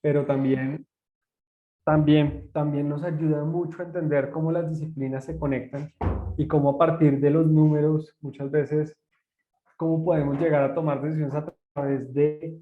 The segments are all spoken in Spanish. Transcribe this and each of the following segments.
pero también nos ayuda mucho a entender cómo las disciplinas se conectan y cómo a partir de los números, muchas veces, cómo podemos llegar a tomar decisiones a través de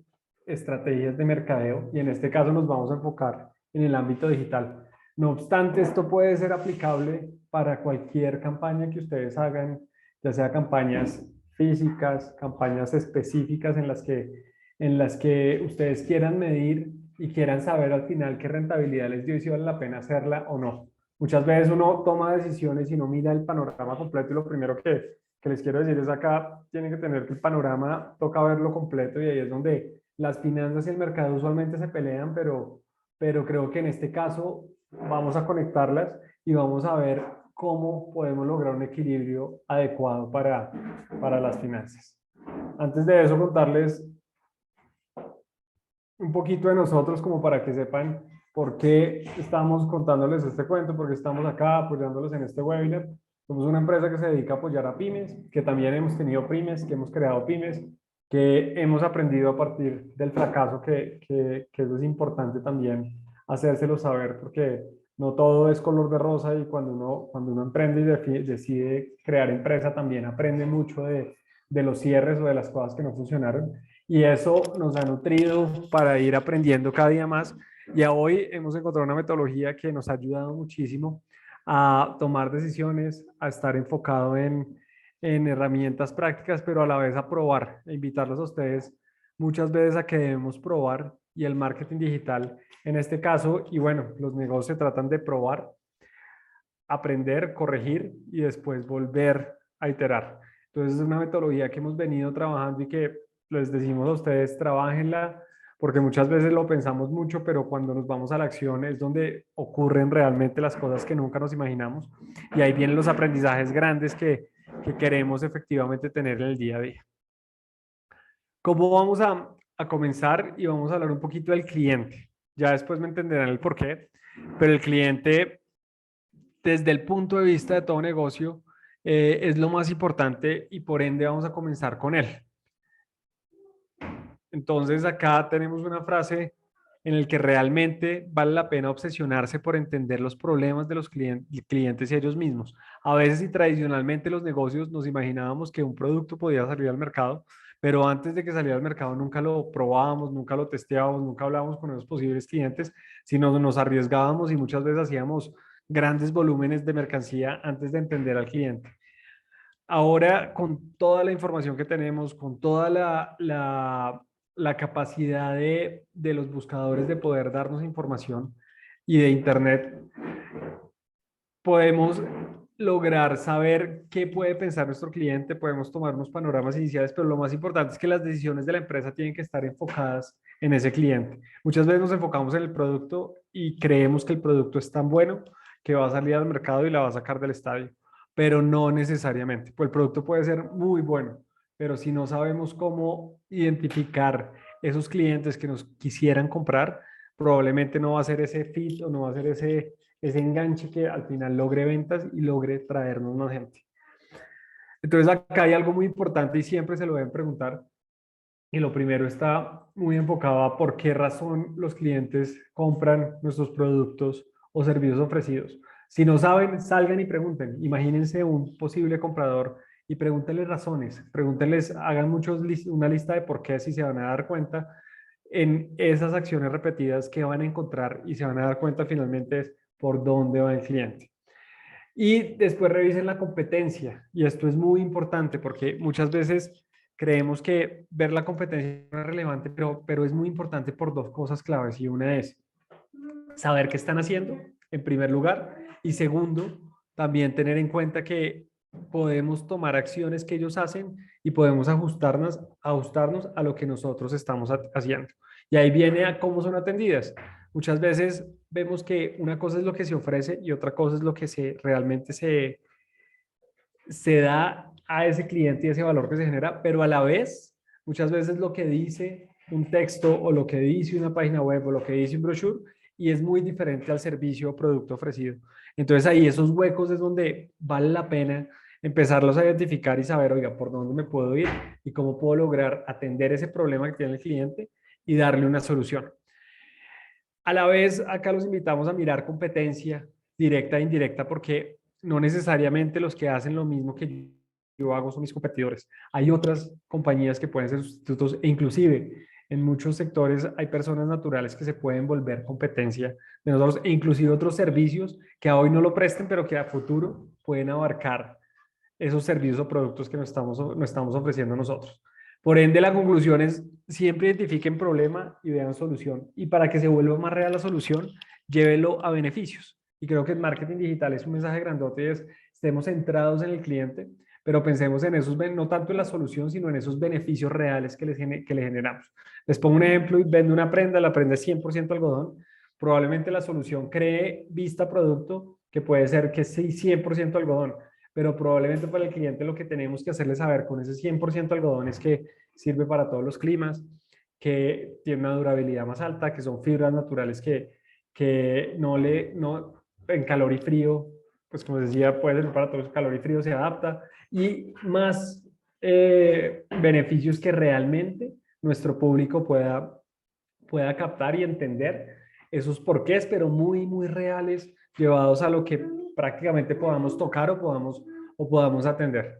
estrategias de mercadeo, y en este caso nos vamos a enfocar en el ámbito digital. No obstante, esto puede ser aplicable para cualquier campaña que ustedes hagan, ya sea campañas físicas, campañas específicas en las que ustedes quieran medir y quieran saber al final qué rentabilidad les dio y si vale la pena hacerla o no. Muchas veces uno toma decisiones y no mira el panorama completo, y lo primero que les quiero decir es acá, tienen que tener que el panorama, toca verlo completo, y ahí es donde las finanzas y el mercado usualmente se pelean, pero creo que en este caso vamos a conectarlas y vamos a ver cómo podemos lograr un equilibrio adecuado para las finanzas. Antes de eso, contarles un poquito de nosotros como para que sepan por qué estamos contándoles este cuento, por qué estamos acá apoyándolos en este webinar. Somos una empresa que se dedica a apoyar a pymes, que también hemos tenido pymes, que hemos creado pymes, que hemos aprendido a partir del fracaso, que eso es importante también hacérselo saber, porque no todo es color de rosa, y cuando uno emprende y decide crear empresa, también aprende mucho de los cierres o de las cosas que no funcionaron, y eso nos ha nutrido para ir aprendiendo cada día más. Y hoy hemos encontrado una metodología que nos ha ayudado muchísimo a tomar decisiones, a estar enfocado en herramientas prácticas, pero a la vez a probar, e invitarlos a ustedes muchas veces a que debemos probar, y el marketing digital en este caso, y bueno, los negocios se tratan de probar, aprender, corregir y después volver a iterar. Entonces es una metodología que hemos venido trabajando y que les decimos a ustedes, trabajenla, porque muchas veces lo pensamos mucho, pero cuando nos vamos a la acción es donde ocurren realmente las cosas que nunca nos imaginamos, y ahí vienen los aprendizajes grandes que queremos efectivamente tener en el día a día. ¿Cómo vamos a comenzar? Y vamos a hablar un poquito del cliente. Ya después me entenderán el por qué, pero el cliente, desde el punto de vista de todo negocio, es lo más importante, y por ende vamos a comenzar con él. Entonces acá tenemos una frase en el que realmente vale la pena obsesionarse por entender los problemas de los clientes y ellos mismos. A veces, y tradicionalmente, los negocios nos imaginábamos que un producto podía salir al mercado, pero antes de que saliera al mercado nunca lo probábamos, nunca lo testeábamos, nunca hablábamos con esos posibles clientes, sino nos arriesgábamos y muchas veces hacíamos grandes volúmenes de mercancía antes de entender al cliente. Ahora, con toda la información que tenemos, con toda la capacidad de los buscadores de poder darnos información, y de Internet, podemos lograr saber qué puede pensar nuestro cliente, podemos tomar unos panoramas iniciales, pero lo más importante es que las decisiones de la empresa tienen que estar enfocadas en ese cliente. Muchas veces nos enfocamos en el producto y creemos que el producto es tan bueno que va a salir al mercado y la va a sacar del estadio, pero no necesariamente. Pues el producto puede ser muy bueno, pero si no sabemos cómo identificar esos clientes que nos quisieran comprar, probablemente no va a ser ese fit, o no va a ser ese enganche que al final logre ventas y logre traernos más gente. Entonces acá hay algo muy importante y siempre se lo deben preguntar. Y lo primero está muy enfocado a por qué razón los clientes compran nuestros productos o servicios ofrecidos. Si no saben, salgan y pregunten. Imagínense un posible comprador y pregúntenles razones. Pregúntenles, hagan una lista de por qué, si se van a dar cuenta en esas acciones repetidas que van a encontrar, y se van a dar cuenta finalmente es por dónde va el cliente. Y después revisen la competencia. Y esto es muy importante porque muchas veces creemos que ver la competencia no es relevante, pero es muy importante por dos cosas claves. Y una es saber qué están haciendo, en primer lugar. Y segundo, también tener en cuenta que podemos tomar acciones que ellos hacen y podemos ajustarnos a lo que nosotros estamos haciendo. Y ahí viene a cómo son atendidas. Muchas veces vemos que una cosa es lo que se ofrece y otra cosa es lo que realmente se da a ese cliente y ese valor que se genera, pero a la vez, muchas veces lo que dice un texto o lo que dice una página web o lo que dice un brochure, y es muy diferente al servicio o producto ofrecido. Entonces ahí esos huecos es donde vale la pena empezarlos a identificar y saber, oiga, por dónde me puedo ir y cómo puedo lograr atender ese problema que tiene el cliente y darle una solución. A la vez, acá los invitamos a mirar competencia directa e indirecta, porque no necesariamente los que hacen lo mismo que yo hago son mis competidores. Hay otras compañías que pueden ser sustitutos e inclusive en muchos sectores hay personas naturales que se pueden volver competencia de nosotros e inclusive otros servicios que a hoy no lo presten, pero que a futuro pueden abarcar esos servicios o productos que nos estamos ofreciendo nosotros. Por ende, la conclusión es siempre identifiquen problema y vean solución. Y para que se vuelva más real la solución, llévelo a beneficios. Y creo que en marketing digital es un mensaje grandote, es estemos centrados en el cliente, pero pensemos en esos, no tanto en la solución, sino en esos beneficios reales que le generamos. Les pongo un ejemplo y vendo una prenda, la prenda es 100% algodón. Probablemente la solución cree vista producto, que puede ser que es 100% algodón, pero probablemente para el cliente lo que tenemos que hacerle saber con ese 100% algodón es que sirve para todos los climas, que tiene una durabilidad más alta, que son fibras naturales que no, en calor y frío, pues como decía, puede ser para todos, calor y frío se adapta, y más beneficios que realmente nuestro público pueda captar y entender esos porqués, pero muy, muy reales, llevados a lo que prácticamente podamos tocar o podamos atender.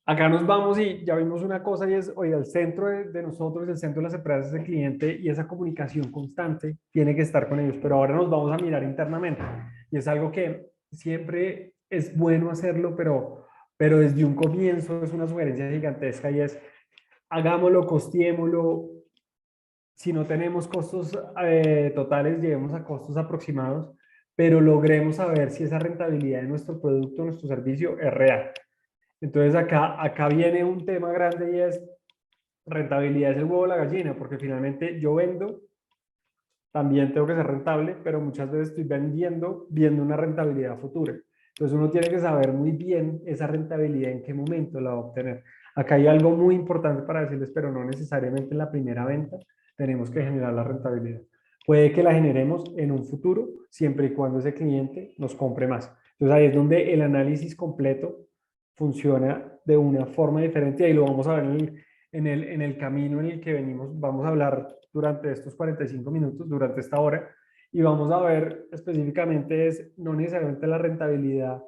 Acá nos vamos y ya vimos una cosa y es, oye, el centro de nosotros, el centro de las empresas es el cliente y esa comunicación constante tiene que estar con ellos, pero ahora nos vamos a mirar internamente y es algo que siempre es bueno hacerlo, pero desde un comienzo es una sugerencia gigantesca y es, hagámoslo, costiémoslo, si no tenemos costos totales, lleguemos a costos aproximados, pero logremos saber si esa rentabilidad de nuestro producto, nuestro servicio es real. Entonces acá viene un tema grande y es rentabilidad es el huevo o la gallina, porque finalmente yo vendo, también tengo que ser rentable, pero muchas veces estoy vendiendo viendo una rentabilidad futura. Entonces uno tiene que saber muy bien esa rentabilidad en qué momento la va a obtener. Acá hay algo muy importante para decirles, pero no necesariamente en la primera venta tenemos que generar la rentabilidad. Puede que la generemos en un futuro, siempre y cuando ese cliente nos compre más. Entonces ahí es donde el análisis completo funciona de una forma diferente y ahí lo vamos a ver en el camino en el que venimos, vamos a hablar durante estos 45 minutos, durante esta hora, y vamos a ver específicamente es no necesariamente la rentabilidad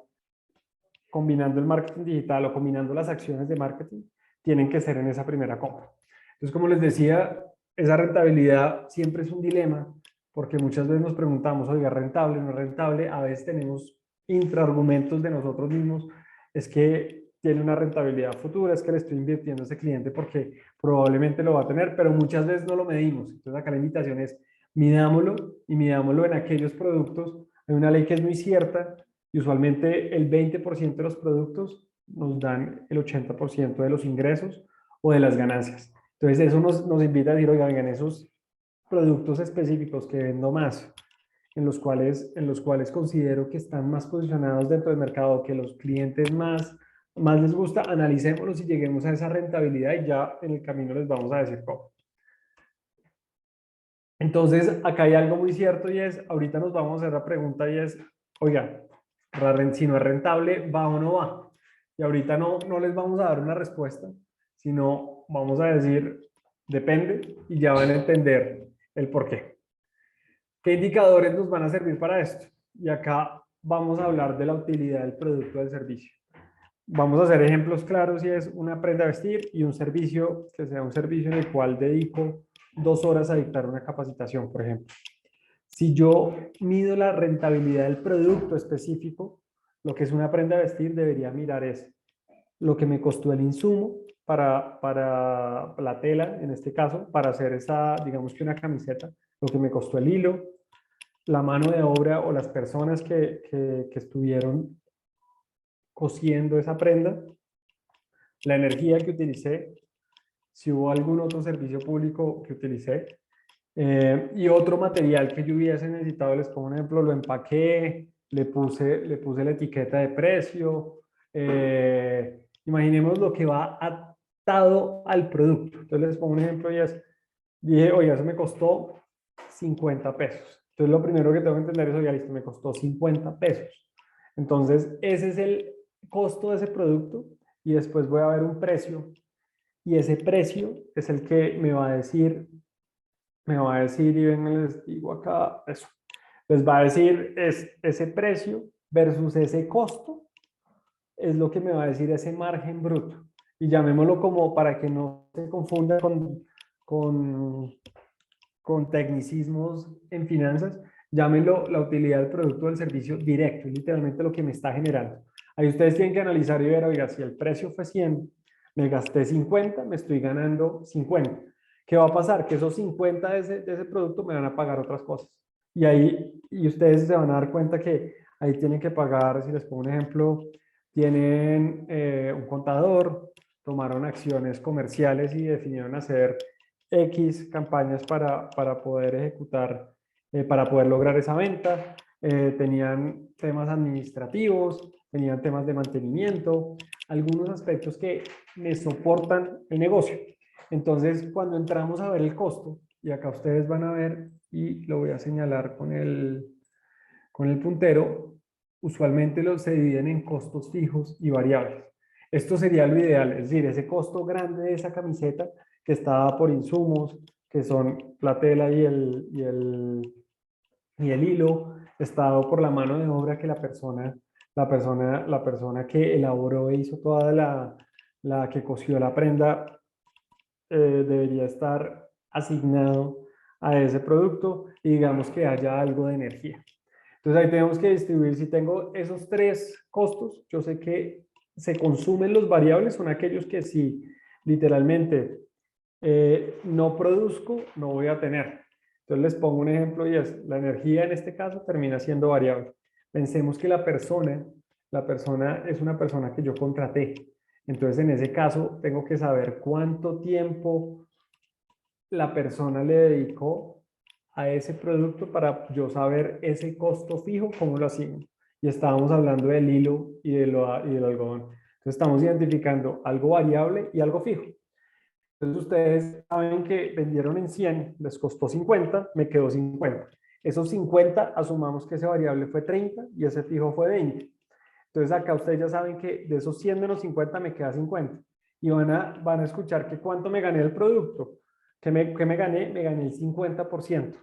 combinando el marketing digital o combinando las acciones de marketing, tienen que ser en esa primera compra. Entonces, como les decía, esa rentabilidad siempre es un dilema, porque muchas veces nos preguntamos, oiga, ¿rentable o no es rentable? A veces tenemos intraargumentos de nosotros mismos, es que tiene una rentabilidad futura, es que le estoy invirtiendo a ese cliente porque probablemente lo va a tener, pero muchas veces no lo medimos. Entonces acá la invitación es midámoslo y midámoslo en aquellos productos. Hay una ley que es muy cierta y usualmente el 20% de los productos nos dan el 80% de los ingresos o de las ganancias. Entonces eso nos invita a decir, oigan, en esos productos específicos que vendo más, en los cuales considero que están más posicionados dentro del mercado, que los clientes más les gusta, analicémoslos y lleguemos a esa rentabilidad y ya en el camino les vamos a decir cómo. Entonces, acá hay algo muy cierto y es, ahorita nos vamos a hacer la pregunta y es, oiga, si no es rentable, ¿va o no va? Y ahorita no les vamos a dar una respuesta, sino vamos a decir, depende y ya van a entender el por qué. ¿Qué indicadores nos van a servir para esto? Y acá vamos a hablar de la utilidad del producto o del servicio. Vamos a hacer ejemplos claros y es una prenda a vestir y un servicio que sea un servicio en el cual dedico 2 horas a dictar una capacitación, por ejemplo. Si yo mido la rentabilidad del producto específico, lo que es una prenda a vestir debería mirar es lo que me costó el insumo para la tela, en este caso, para hacer esa, digamos que una camiseta, lo que me costó el hilo, la mano de obra o las personas que estuvieron cosiendo esa prenda, la energía que utilicé, si hubo algún otro servicio público que utilicé, y otro material que yo hubiese necesitado, les pongo un ejemplo, lo empaqué, le puse la etiqueta de precio, imaginemos lo que va atado al producto. Entonces les pongo un ejemplo y es, dije, oye, eso me costó 50 pesos. Entonces lo primero que tengo que entender es, oye, listo, me costó 50 pesos. Entonces ese es el costo de ese producto y después voy a ver un precio y ese precio es el que me va a decir me va a decir, y ven, les digo acá, eso, les va a decir es ese precio versus ese costo, es lo que me va a decir ese margen bruto. Y llamémoslo como para que no se confunda con, con tecnicismos en finanzas, llámenlo la utilidad del producto o del servicio directo, es literalmente lo que me está generando. Ahí ustedes tienen que analizar y ver, oiga, si el precio fue 100, me gasté 50, me estoy ganando 50. ¿Qué va a pasar? Que esos 50 de ese producto me van a pagar otras cosas. Y ahí, y ustedes se van a dar cuenta que ahí tienen que pagar, si les pongo un ejemplo, tienen un contador, tomaron acciones comerciales y definieron hacer X campañas para poder ejecutar, para poder lograr esa venta. Tenían temas administrativos, tenían temas de mantenimiento, algunos aspectos que me soportan el negocio. Entonces, cuando entramos a ver el costo, y acá ustedes van a ver, y lo voy a señalar con el puntero, usualmente los se dividen en costos fijos y variables. Esto sería lo ideal, es decir, ese costo grande de esa camiseta que está por insumos, que son la tela y el hilo, está dado por la mano de obra que la persona que elaboró e hizo toda la que cosió la prenda debería estar asignado a ese producto y digamos que haya algo de energía. Entonces ahí tenemos que distribuir, si tengo esos tres costos, yo sé que se consumen los variables, son aquellos que si literalmente no produzco, no voy a tener. Entonces les pongo un ejemplo y es, la energía en este caso termina siendo variable. Pensemos que la persona es una persona que yo contraté. Entonces en ese caso tengo que saber cuánto tiempo la persona le dedicó a ese producto para yo saber ese costo fijo, cómo lo asigno. Y estábamos hablando del hilo y del algodón. Entonces estamos identificando algo variable y algo fijo. Entonces ustedes saben que vendieron en 100, les costó 50, me quedó 50. Esos 50, asumamos que ese variable fue 30 y ese fijo fue 20. Entonces acá ustedes ya saben que de esos 100 menos 50 me queda 50. Y van a escuchar que cuánto me gané el producto. ¿Qué me gané? Me gané el 50%.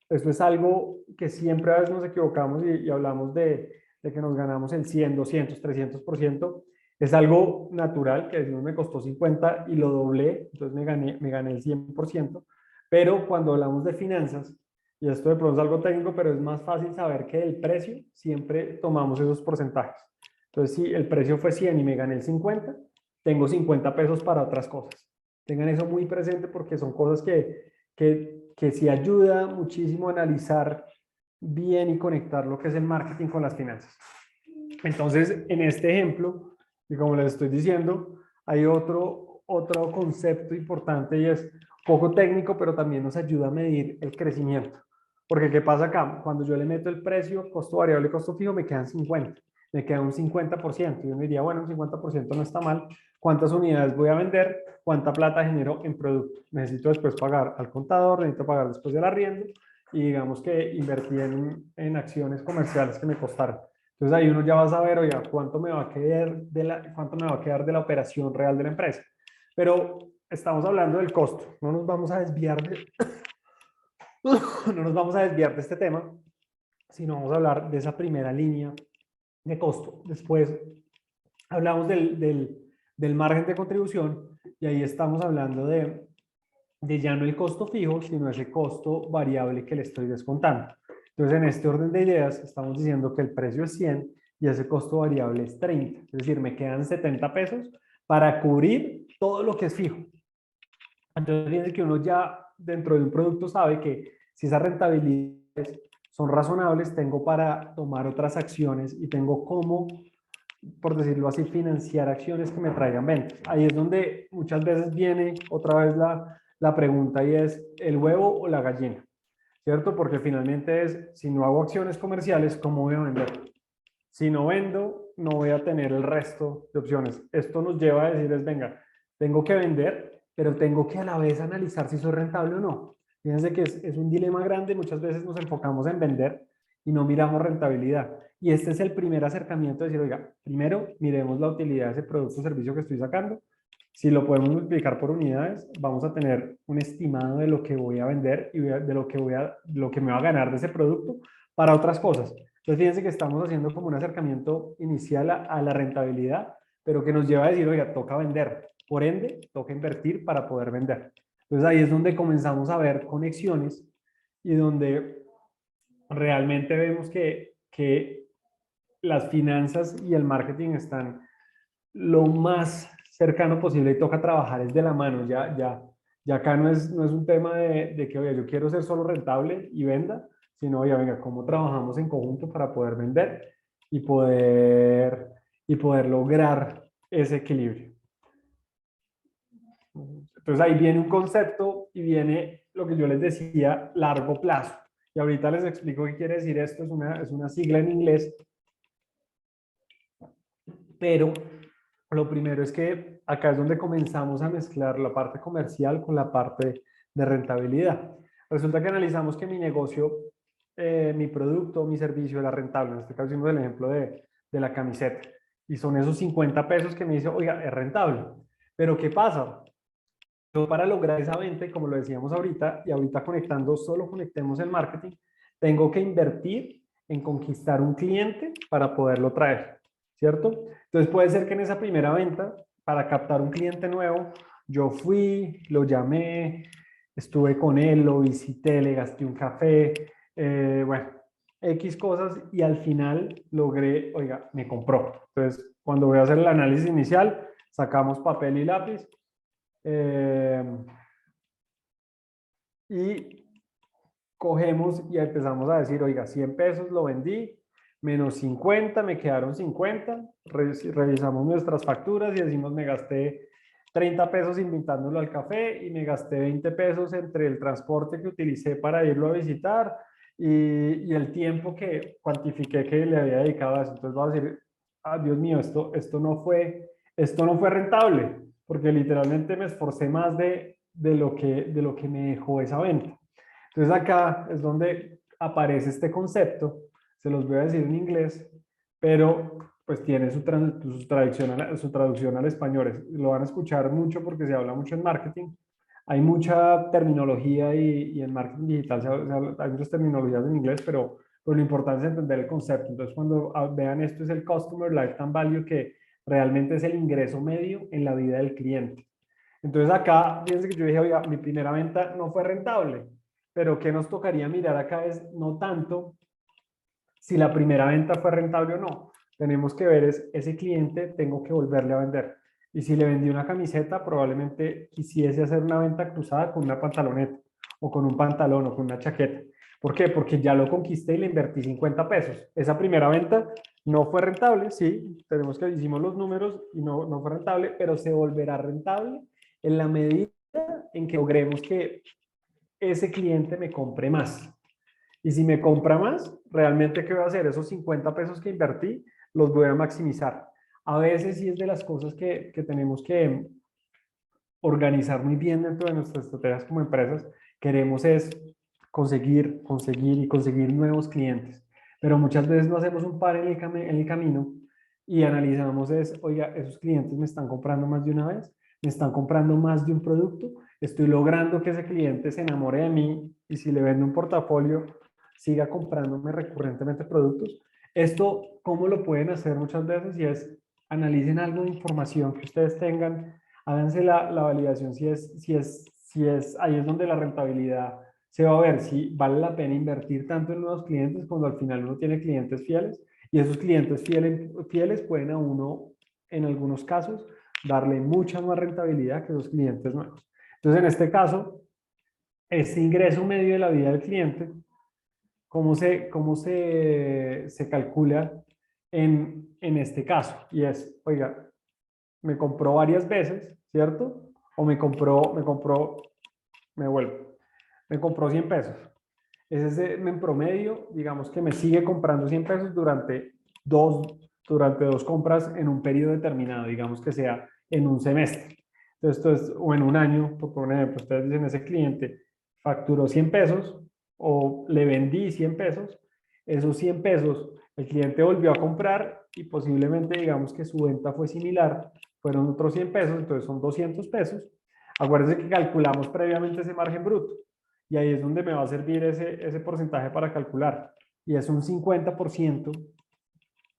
Esto es algo que siempre a veces nos equivocamos y hablamos de que nos ganamos el 100, 200, 300%. Es algo natural que decimos me costó 50 y lo doblé, entonces me gané el 100%. Pero cuando hablamos de finanzas, y esto de pronto es algo técnico, pero es más fácil saber que el precio siempre tomamos esos porcentajes. Entonces, si el precio fue 100 y me gané el 50, tengo 50 pesos para otras cosas. Tengan eso muy presente porque son cosas que sí ayuda muchísimo a analizar bien y conectar lo que es el marketing con las finanzas. Entonces, en este ejemplo, y como les estoy diciendo, hay otro concepto importante y es poco técnico, pero también nos ayuda a medir el crecimiento. Porque, ¿qué pasa acá? Cuando yo le meto el precio, costo variable y costo fijo, me quedan 50, me queda un 50%. Y uno diría, bueno, un 50% no está mal. ¿Cuántas unidades voy a vender? ¿Cuánta plata genero en producto? Necesito después pagar al contador, necesito pagar después del arriendo y digamos que invertí en acciones comerciales que me costaron. Entonces ahí uno ya va a saber, oiga, cuánto me va a quedar de la operación real de la empresa. Pero estamos hablando del costo, no nos vamos a desviar no nos vamos a desviar de este tema, sino vamos a hablar de esa primera línea de costo. Después hablamos del margen de contribución y ahí estamos hablando de ya no el costo fijo, sino ese costo variable que le estoy descontando. Entonces, en este orden de ideas, estamos diciendo que el precio es 100 y ese costo variable es 30. Es decir, me quedan 70 pesos para cubrir todo lo que es fijo. Entonces, fíjense que uno ya dentro de un producto sabe que si esas rentabilidades son razonables, tengo para tomar otras acciones y tengo cómo, por decirlo así, financiar acciones que me traigan ventas. Ahí es donde muchas veces viene otra vez la pregunta y es el huevo o la gallina, ¿cierto? Porque finalmente es, si no hago acciones comerciales, ¿cómo voy a vender? Si no vendo, no voy a tener el resto de opciones. Esto nos lleva a decirles, venga, tengo que vender, pero tengo que a la vez analizar si soy rentable o no. Fíjense que es un dilema grande, muchas veces nos enfocamos en vender y no miramos rentabilidad. Y este es el primer acercamiento de decir, oiga, primero miremos la utilidad de ese producto o servicio que estoy sacando Si lo podemos multiplicar por unidades, vamos a tener un estimado de lo que voy a vender y de lo que me va a ganar de ese producto para otras cosas. Entonces, fíjense que estamos haciendo como un acercamiento inicial a la rentabilidad, pero que nos lleva a decir, oiga, toca vender. Por ende, toca invertir para poder vender. Entonces, ahí es donde comenzamos a ver conexiones y donde realmente vemos que las finanzas y el marketing están lo más cercano posible y toca trabajar es de la mano. Ya acá no es un tema de que, oye, yo quiero ser solo rentable y venda, sino, oye, venga, ¿cómo trabajamos en conjunto para poder vender y poder lograr ese equilibrio? Entonces ahí viene un concepto y viene lo que yo les decía, largo plazo. Y ahorita les explico qué quiere decir esto, es una sigla en inglés, pero lo primero es que acá es donde comenzamos a mezclar la parte comercial con la parte de rentabilidad. Resulta que analizamos que mi negocio, mi producto, mi servicio era rentable. En este caso hicimos el ejemplo de la camiseta. Y son esos 50 pesos que me dice, oiga, es rentable. Pero ¿qué pasa? Yo para lograr esa venta, y como lo decíamos ahorita, y ahorita conectando, solo conectemos el marketing, tengo que invertir en conquistar un cliente para poderlo traer, ¿cierto? Entonces puede ser que en esa primera venta, para captar un cliente nuevo, yo fui, lo llamé, estuve con él, lo visité, le gasté un café, bueno, X cosas, y al final logré, oiga, me compró. Entonces, cuando voy a hacer el análisis inicial, sacamos papel y lápiz, eh, y cogemos y empezamos a decir, oiga, 100 pesos lo vendí, menos 50, me quedaron 50, revisamos nuestras facturas y decimos, me gasté 30 pesos invitándolo al café y me gasté 20 pesos entre el transporte que utilicé para irlo a visitar y el tiempo que cuantifiqué que le había dedicado a eso. Entonces vamos a decir, ah, Dios mío, esto no fue rentable, porque literalmente me esforcé más de lo que me dejó esa venta. Entonces acá es donde aparece este concepto, se los voy a decir en inglés, pero pues tiene su traducción al español. Lo van a escuchar mucho porque se habla mucho en marketing. Hay mucha terminología y en marketing digital hay muchas terminologías en inglés, pero lo importante es entender el concepto. Entonces cuando vean esto es el Customer Lifetime Value, que realmente es el ingreso medio en la vida del cliente. Entonces acá, fíjense que yo dije, oiga, mi primera venta no fue rentable, pero ¿qué nos tocaría mirar acá? Es no tanto si la primera venta fue rentable o no. Tenemos que ver ese cliente, tengo que volverle a vender. Y si le vendí una camiseta, probablemente quisiese hacer una venta cruzada con una pantaloneta, o con un pantalón, o con una chaqueta. ¿Por qué? Porque ya lo conquisté y le invertí 50 pesos. Esa primera venta no fue rentable, sí, hicimos los números y no fue rentable, pero se volverá rentable en la medida en que logremos que ese cliente me compre más. Y si me compra más, realmente, ¿qué voy a hacer? Esos 50 pesos que invertí, los voy a maximizar. A veces sí es de las cosas que tenemos que organizar muy bien dentro de nuestras estrategias como empresas. Queremos es conseguir nuevos clientes. Pero muchas veces no hacemos un par en el camino y analizamos oiga, esos clientes me están comprando más de una vez, me están comprando más de un producto, estoy logrando que ese cliente se enamore de mí y si le vendo un portafolio, siga comprándome recurrentemente productos. Esto, ¿cómo lo pueden hacer muchas veces? Y analicen algo de información que ustedes tengan, háganse la validación ahí es donde la rentabilidad se va a ver si vale la pena invertir tanto en nuevos clientes cuando al final uno tiene clientes fieles y esos clientes fieles pueden a uno, en algunos casos, darle mucha más rentabilidad que esos clientes nuevos. Entonces, en este caso, este ingreso medio de la vida del cliente, ¿cómo se calcula en este caso? Y oiga, me compró varias veces, ¿cierto? O me vuelvo, me compró 100 pesos. Ese es en promedio, digamos que me sigue comprando 100 pesos dos, durante dos compras en un periodo determinado, digamos que sea en un semestre. Entonces, o en un año, por ejemplo, ustedes dicen, ese cliente facturó 100 pesos o le vendí 100 pesos, esos 100 pesos el cliente volvió a comprar y posiblemente digamos que su venta fue similar, fueron otros 100 pesos, entonces son 200 pesos. Acuérdense que calculamos previamente ese margen bruto y ahí es donde me va a servir ese porcentaje para calcular. Y es un 50%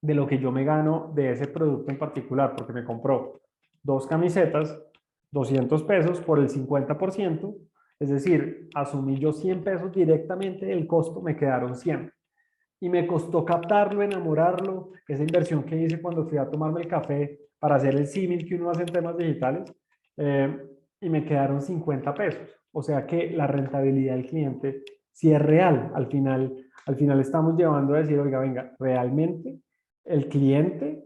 de lo que yo me gano de ese producto en particular, porque me compró dos camisetas, 200 pesos por el 50%, es decir, asumí yo 100 pesos directamente del costo, me quedaron 100. Y me costó captarlo, enamorarlo, esa inversión que hice cuando fui a tomarme el café para hacer el símil que uno hace en temas digitales, y me quedaron 50 pesos. O sea que la rentabilidad del cliente sí es real. Al final estamos llevando a decir, oiga, venga, realmente el cliente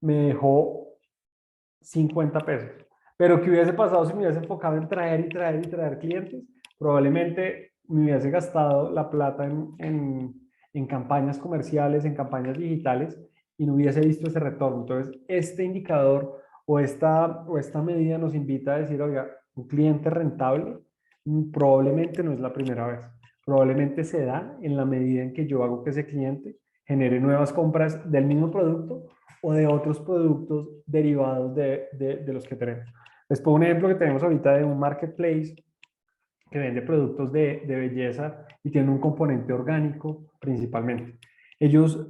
me dejó 50 pesos. Pero ¿qué hubiese pasado si me hubiese enfocado en traer y traer y traer clientes? Probablemente me hubiese gastado la plata en campañas comerciales, en campañas digitales y no hubiese visto ese retorno. Entonces, este indicador o esta medida nos invita a decir, oiga, un cliente rentable probablemente no es la primera vez. Probablemente se da en la medida en que yo hago que ese cliente genere nuevas compras del mismo producto o de otros productos derivados de los que tenemos. Les pongo un ejemplo que tenemos ahorita de un marketplace que vende productos de belleza y tiene un componente orgánico principalmente. Ellos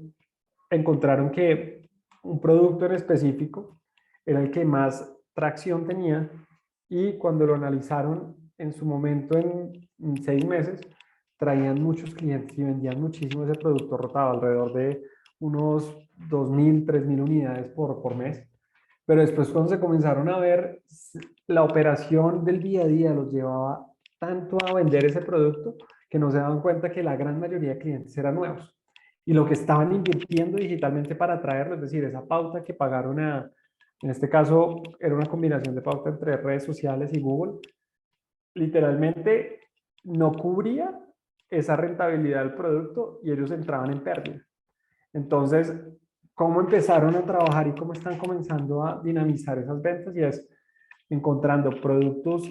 encontraron que un producto en específico era el que más tracción tenía y cuando lo analizaron en su momento en 6 meses, traían muchos clientes y vendían muchísimo ese producto, rotado alrededor de unos 2.000, 3.000 unidades por mes. Pero después cuando se comenzaron a ver, la operación del día a día los llevaba tanto a vender ese producto que no se daban cuenta que la gran mayoría de clientes eran nuevos. Y lo que estaban invirtiendo digitalmente para atraerlo, es decir, esa pauta que pagaron en este caso era una combinación de pauta entre redes sociales y Google, literalmente no cubría esa rentabilidad del producto y ellos entraban en pérdida. Entonces, ¿cómo empezaron a trabajar y cómo están comenzando a dinamizar esas ventas? Y es encontrando productos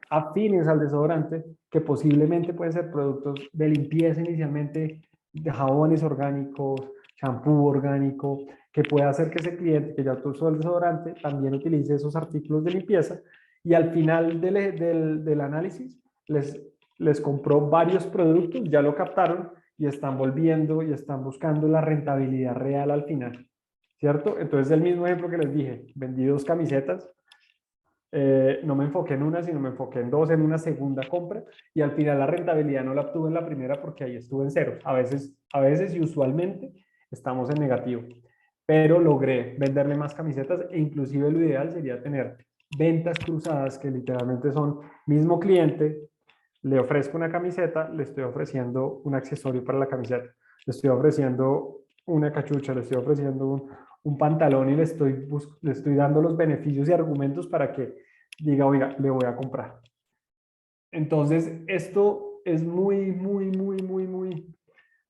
afines al desodorante, que posiblemente pueden ser productos de limpieza inicialmente, de jabones orgánicos, champú orgánico, que puede hacer que ese cliente que ya usó el desodorante también utilice esos artículos de limpieza y al final del análisis les compró varios productos, ya lo captaron y están volviendo y están buscando la rentabilidad real al final, ¿cierto? Entonces el mismo ejemplo que les dije, vendí dos camisetas, no me enfoqué en una, sino me enfoqué en dos en una segunda compra y al final la rentabilidad no la obtuve en la primera porque ahí estuve en cero. A veces y usualmente estamos en negativo, pero logré venderle más camisetas e inclusive lo ideal sería tener ventas cruzadas que literalmente son mismo cliente, le ofrezco una camiseta, le estoy ofreciendo un accesorio para la camiseta, le estoy ofreciendo una cachucha, le estoy ofreciendo un pantalón y le estoy dando los beneficios y argumentos para que diga, oiga, le voy a comprar. Entonces, esto es muy, muy, muy, muy, muy,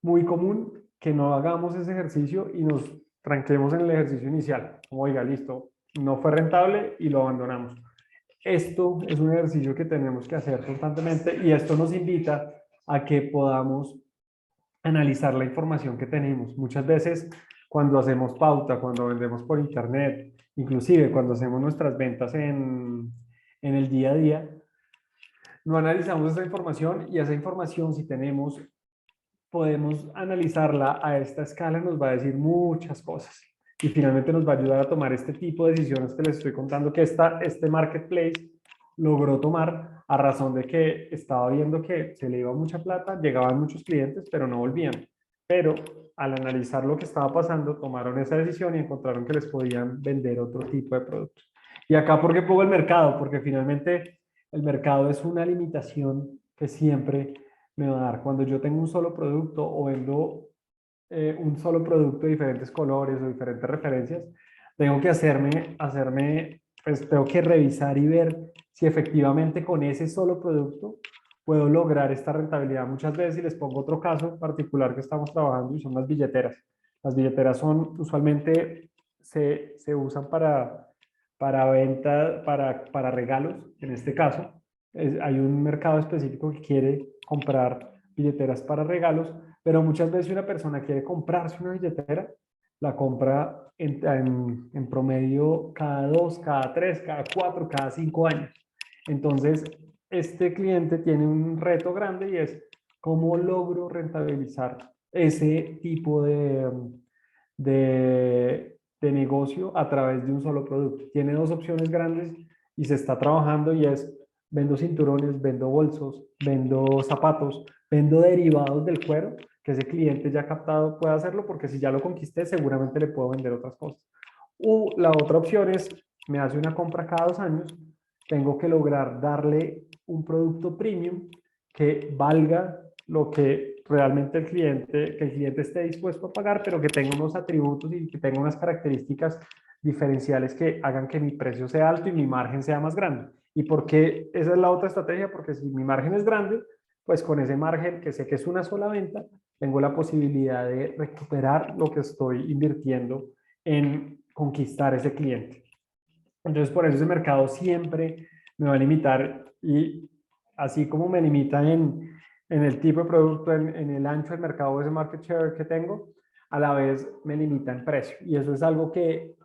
muy común que no hagamos ese ejercicio y nos tranquemos en el ejercicio inicial. Como, oiga, listo, no fue rentable y lo abandonamos. Esto es un ejercicio que tenemos que hacer constantemente y esto nos invita a que podamos analizar la información que tenemos. Muchas veces cuando hacemos pauta, cuando vendemos por internet, inclusive cuando hacemos nuestras ventas en el día a día, no analizamos esa información y esa información si tenemos, podemos analizarla a esta escala, nos va a decir muchas cosas y finalmente nos va a ayudar a tomar este tipo de decisiones que les estoy contando que este marketplace logró tomar a razón de que estaba viendo que se le iba mucha plata, llegaban muchos clientes, pero no volvían. Pero al analizar lo que estaba pasando, tomaron esa decisión y encontraron que les podían vender otro tipo de productos. Y acá, ¿por qué pongo el mercado? Porque finalmente el mercado es una limitación que siempre me va a dar. Cuando yo tengo un solo producto o vendo un solo producto de diferentes colores o diferentes referencias, tengo que pues tengo que revisar y ver si efectivamente con ese solo producto puedo lograr esta rentabilidad. Muchas veces, y les pongo otro caso particular que estamos trabajando, y son las billeteras. Las billeteras son usualmente se usan para venta, para regalos, en este caso. Hay un mercado específico que quiere comprar billeteras para regalos, pero muchas veces una persona quiere comprarse una billetera, la compra en promedio cada 2, cada 3, cada 4, cada 5 años. Entonces, este cliente tiene un reto grande y es cómo logro rentabilizar ese tipo de negocio a través de un solo producto. Tiene dos opciones grandes y se está trabajando y es vendo cinturones, vendo bolsos, vendo zapatos, vendo derivados del cuero, que ese cliente ya captado pueda hacerlo porque si ya lo conquisté seguramente le puedo vender otras cosas. La otra opción es me hace una compra cada 2 años, tengo que lograr darle un producto premium que valga lo que realmente que el cliente esté dispuesto a pagar, pero que tenga unos atributos y que tenga unas características diferenciales que hagan que mi precio sea alto y mi margen sea más grande. ¿Y por qué? Esa es la otra estrategia, porque si mi margen es grande, pues con ese margen que sé que es una sola venta, tengo la posibilidad de recuperar lo que estoy invirtiendo en conquistar ese cliente. Entonces, por eso ese mercado siempre me va a limitar y así como me limita en el tipo de producto, en el ancho del mercado, ese market share que tengo, a la vez me limita en precio. Y eso es algo que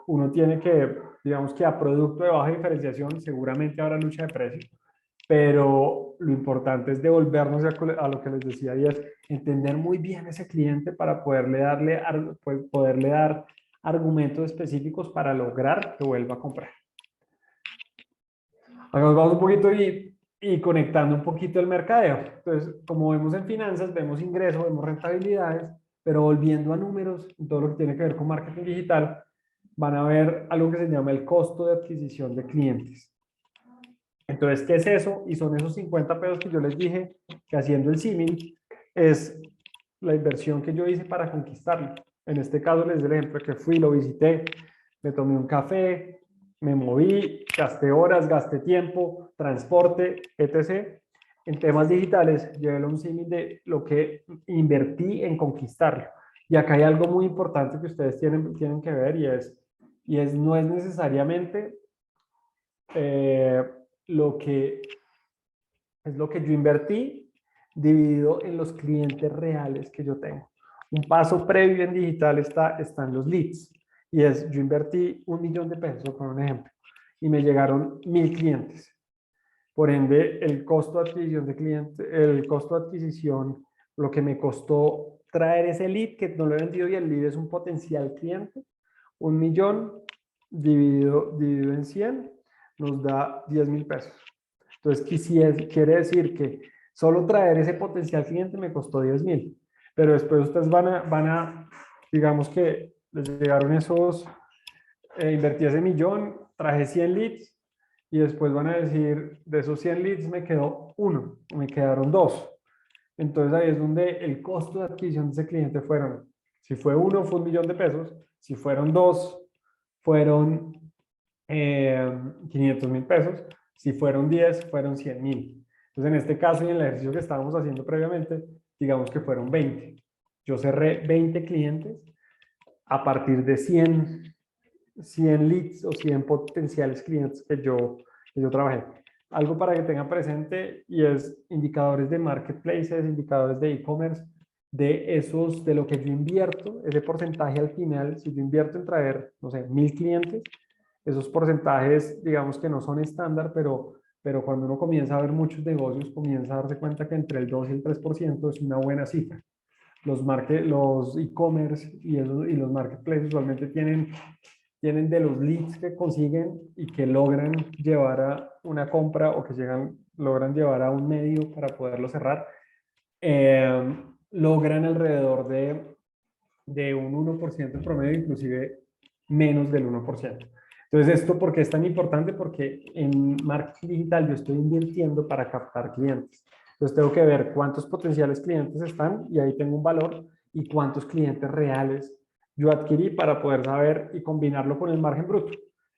uno tiene que, digamos que a producto de baja diferenciación, seguramente habrá lucha de precio, pero lo importante es devolvernos a lo que les decía y es entender muy bien ese cliente para poderle dar argumentos específicos para lograr que vuelva a comprar. Acá nos vamos un poquito y conectando un poquito el mercadeo. Entonces, como vemos en finanzas, vemos ingresos, vemos rentabilidades, pero volviendo a números, todo lo que tiene que ver con marketing digital, van a ver algo que se llama el costo de adquisición de clientes. Entonces, ¿qué es eso? Y son esos 50 pesos que yo les dije que haciendo el símil es la inversión que yo hice para conquistarlo. En este caso les doy el ejemplo que fui, lo visité, me tomé un café, me moví, gasté horas, gasté tiempo, transporte, etc. En temas digitales, llevé un símil de lo que invertí en conquistarlo. Y acá hay algo muy importante que ustedes tienen que ver y no es necesariamente eh, lo que es lo que yo invertí dividido en los clientes reales que yo tengo. Un paso previo en digital están los leads. Y es, yo invertí 1 millón de pesos, por un ejemplo, y me llegaron 1000 clientes. Por ende, el costo de adquisición de clientes, el costo de adquisición, lo que me costó traer ese lead, que no lo he vendido y el lead es un potencial cliente, 1 millón dividido en 100 nos da 10.000 pesos. Entonces, quiere decir que solo traer ese potencial cliente me costó 10.000, pero después ustedes digamos que les llegaron invertí ese millón, traje 100 leads y después van a decir, de esos 100 leads me quedó uno, me quedaron dos. Entonces ahí es donde el costo de adquisición de ese cliente si fue uno, fue 1 millón de pesos, si fueron dos, fueron 500.000 pesos, si fueron 10, fueron 100.000. Entonces en este caso y en el ejercicio que estábamos haciendo previamente, digamos que fueron 20. Yo cerré 20 clientes a partir de 100 leads o 100 potenciales clientes que yo trabajé. Algo para que tengan presente y es indicadores de marketplaces, indicadores de e-commerce, de lo que yo invierto, ese porcentaje al final, si yo invierto en traer, no sé, 1000 clientes, esos porcentajes, digamos que no son estándar, pero cuando uno comienza a ver muchos negocios, comienza a darse cuenta que entre el 2 y el 3% es una buena cifra. Los e-commerce y los marketplaces usualmente tienen de los leads que consiguen y que logran llevar a una compra o que logran llevar a un medio para poderlo cerrar, logran alrededor de un 1% en promedio, inclusive menos del 1%. Entonces, ¿esto por qué es tan importante? Porque en marketing digital yo estoy invirtiendo para captar clientes. Entonces, tengo que ver cuántos potenciales clientes están y ahí tengo un valor y cuántos clientes reales yo adquirí para poder saber y combinarlo con el margen bruto.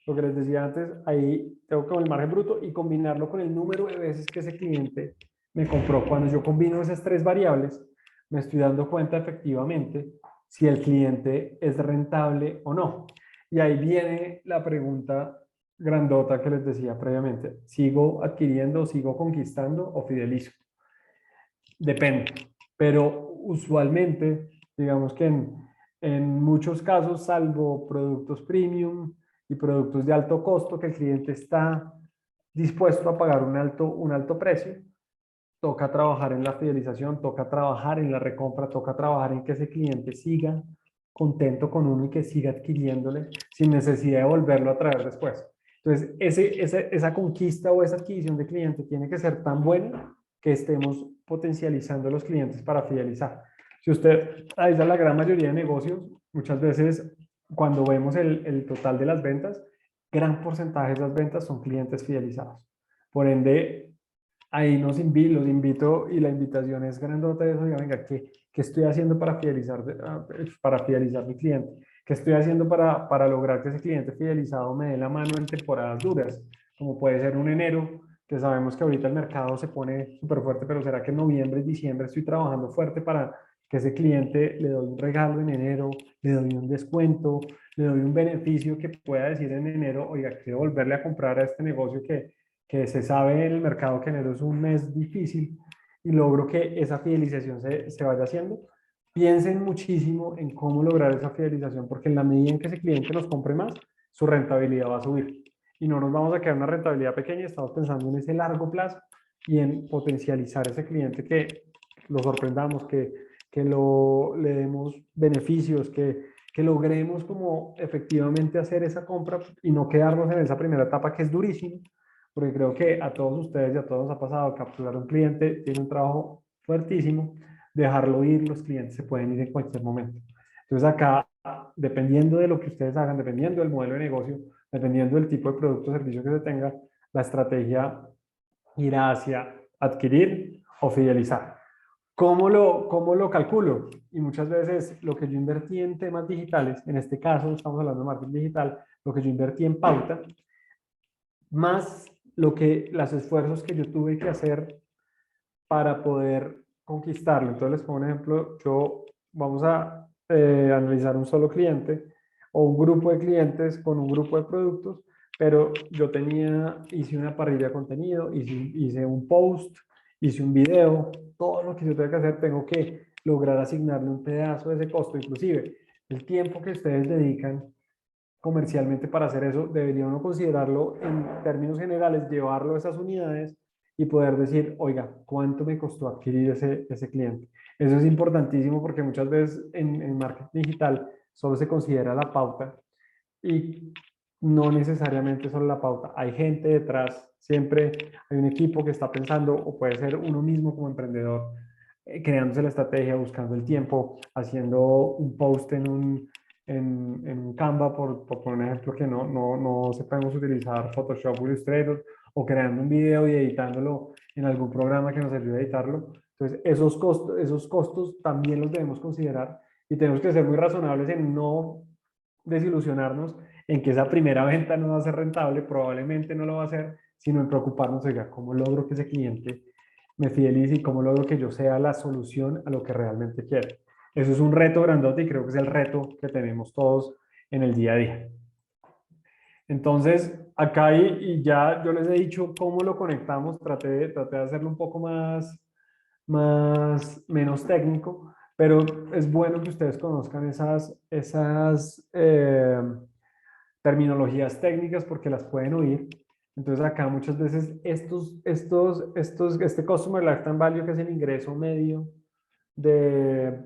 Lo que les decía antes, ahí tengo con el margen bruto y combinarlo con el número de veces que ese cliente me compró. Cuando yo combino esas tres variables, me estoy dando cuenta efectivamente si el cliente es rentable o no. Y ahí viene la pregunta grandota que les decía previamente. ¿Sigo adquiriendo, sigo conquistando o fidelizo? Depende, pero usualmente, digamos que En muchos casos, salvo productos premium y productos de alto costo que el cliente está dispuesto a pagar un alto precio, toca trabajar en la fidelización, toca trabajar en la recompra, toca trabajar en que ese cliente siga contento con uno y que siga adquiriéndole sin necesidad de volverlo a traer después. Entonces, esa conquista o esa adquisición de cliente tiene que ser tan buena que estemos potencializando a los clientes para fidelizar. Si usted analiza la gran mayoría de negocios, muchas veces cuando vemos el total de las ventas, gran porcentaje de esas ventas son clientes fidelizados. Por ende, ahí los invito y la invitación es grandota de eso, diga, venga, ¿qué estoy haciendo para fidelizar mi cliente? ¿Qué estoy haciendo para lograr que ese cliente fidelizado me dé la mano en temporadas duras? Como puede ser un enero, que sabemos que ahorita el mercado se pone súper fuerte, pero será que en noviembre y diciembre estoy trabajando fuerte para que ese cliente le doy un regalo en enero, le doy un descuento, le doy un beneficio que pueda decir en enero, oiga, quiero volverle a comprar a este negocio que se sabe en el mercado que enero es un mes difícil y logro que esa fidelización se vaya haciendo. Piensen muchísimo en cómo lograr esa fidelización, porque en la medida en que ese cliente nos compre más, su rentabilidad va a subir. Y no nos vamos a quedar en una rentabilidad pequeña, estamos pensando en ese largo plazo y en potencializar ese cliente, que lo sorprendamos, le demos beneficios, que logremos como efectivamente hacer esa compra y no quedarnos en esa primera etapa que es durísimo, porque creo que a todos ustedes y a todos nos ha pasado, capturar un cliente tiene un trabajo fuertísimo, dejarlo ir, los clientes se pueden ir en cualquier momento. Entonces acá, dependiendo de lo que ustedes hagan, dependiendo del modelo de negocio, dependiendo del tipo de producto o servicio que se tenga, la estrategia irá hacia adquirir o fidelizar. Cómo lo calculo? Y muchas veces lo que yo invertí en temas digitales, en este caso estamos hablando de marketing digital, lo que yo invertí en pauta, más los esfuerzos que yo tuve que hacer para poder conquistarlo. Entonces les pongo un ejemplo, vamos a analizar un solo cliente o un grupo de clientes con un grupo de productos, pero hice una parrilla de contenido, hice un post, hice un video, todo lo que yo tengo que hacer, tengo que lograr asignarle un pedazo de ese costo, inclusive el tiempo que ustedes dedican comercialmente para hacer eso, debería uno considerarlo en términos generales, llevarlo a esas unidades y poder decir, oiga, ¿cuánto me costó adquirir ese cliente? Eso es importantísimo porque muchas veces en marketing digital solo se considera la pauta y no necesariamente solo la pauta. Hay gente detrás, siempre hay un equipo que está pensando, o puede ser uno mismo como emprendedor, creándose la estrategia, buscando el tiempo, haciendo un post en un Canva, por poner un ejemplo, que no sepamos utilizar Photoshop o Illustrator, o creando un video y editándolo en algún programa que nos ayude a editarlo. Entonces, esos costos también los debemos considerar y tenemos que ser muy razonables en no desilusionarnos en que esa primera venta no va a ser rentable, probablemente no lo va a hacer, sino en preocuparnos, oiga, ¿cómo logro que ese cliente me fidelice y cómo logro que yo sea la solución a lo que realmente quiere? Eso es un reto grandote y creo que es el reto que tenemos todos en el día a día. Entonces, acá y ya yo les he dicho cómo lo conectamos, traté de hacerlo un poco menos técnico, pero es bueno que ustedes conozcan esas terminologías técnicas porque las pueden oír. Entonces acá muchas veces este Customer Lifetime Value, que es el ingreso medio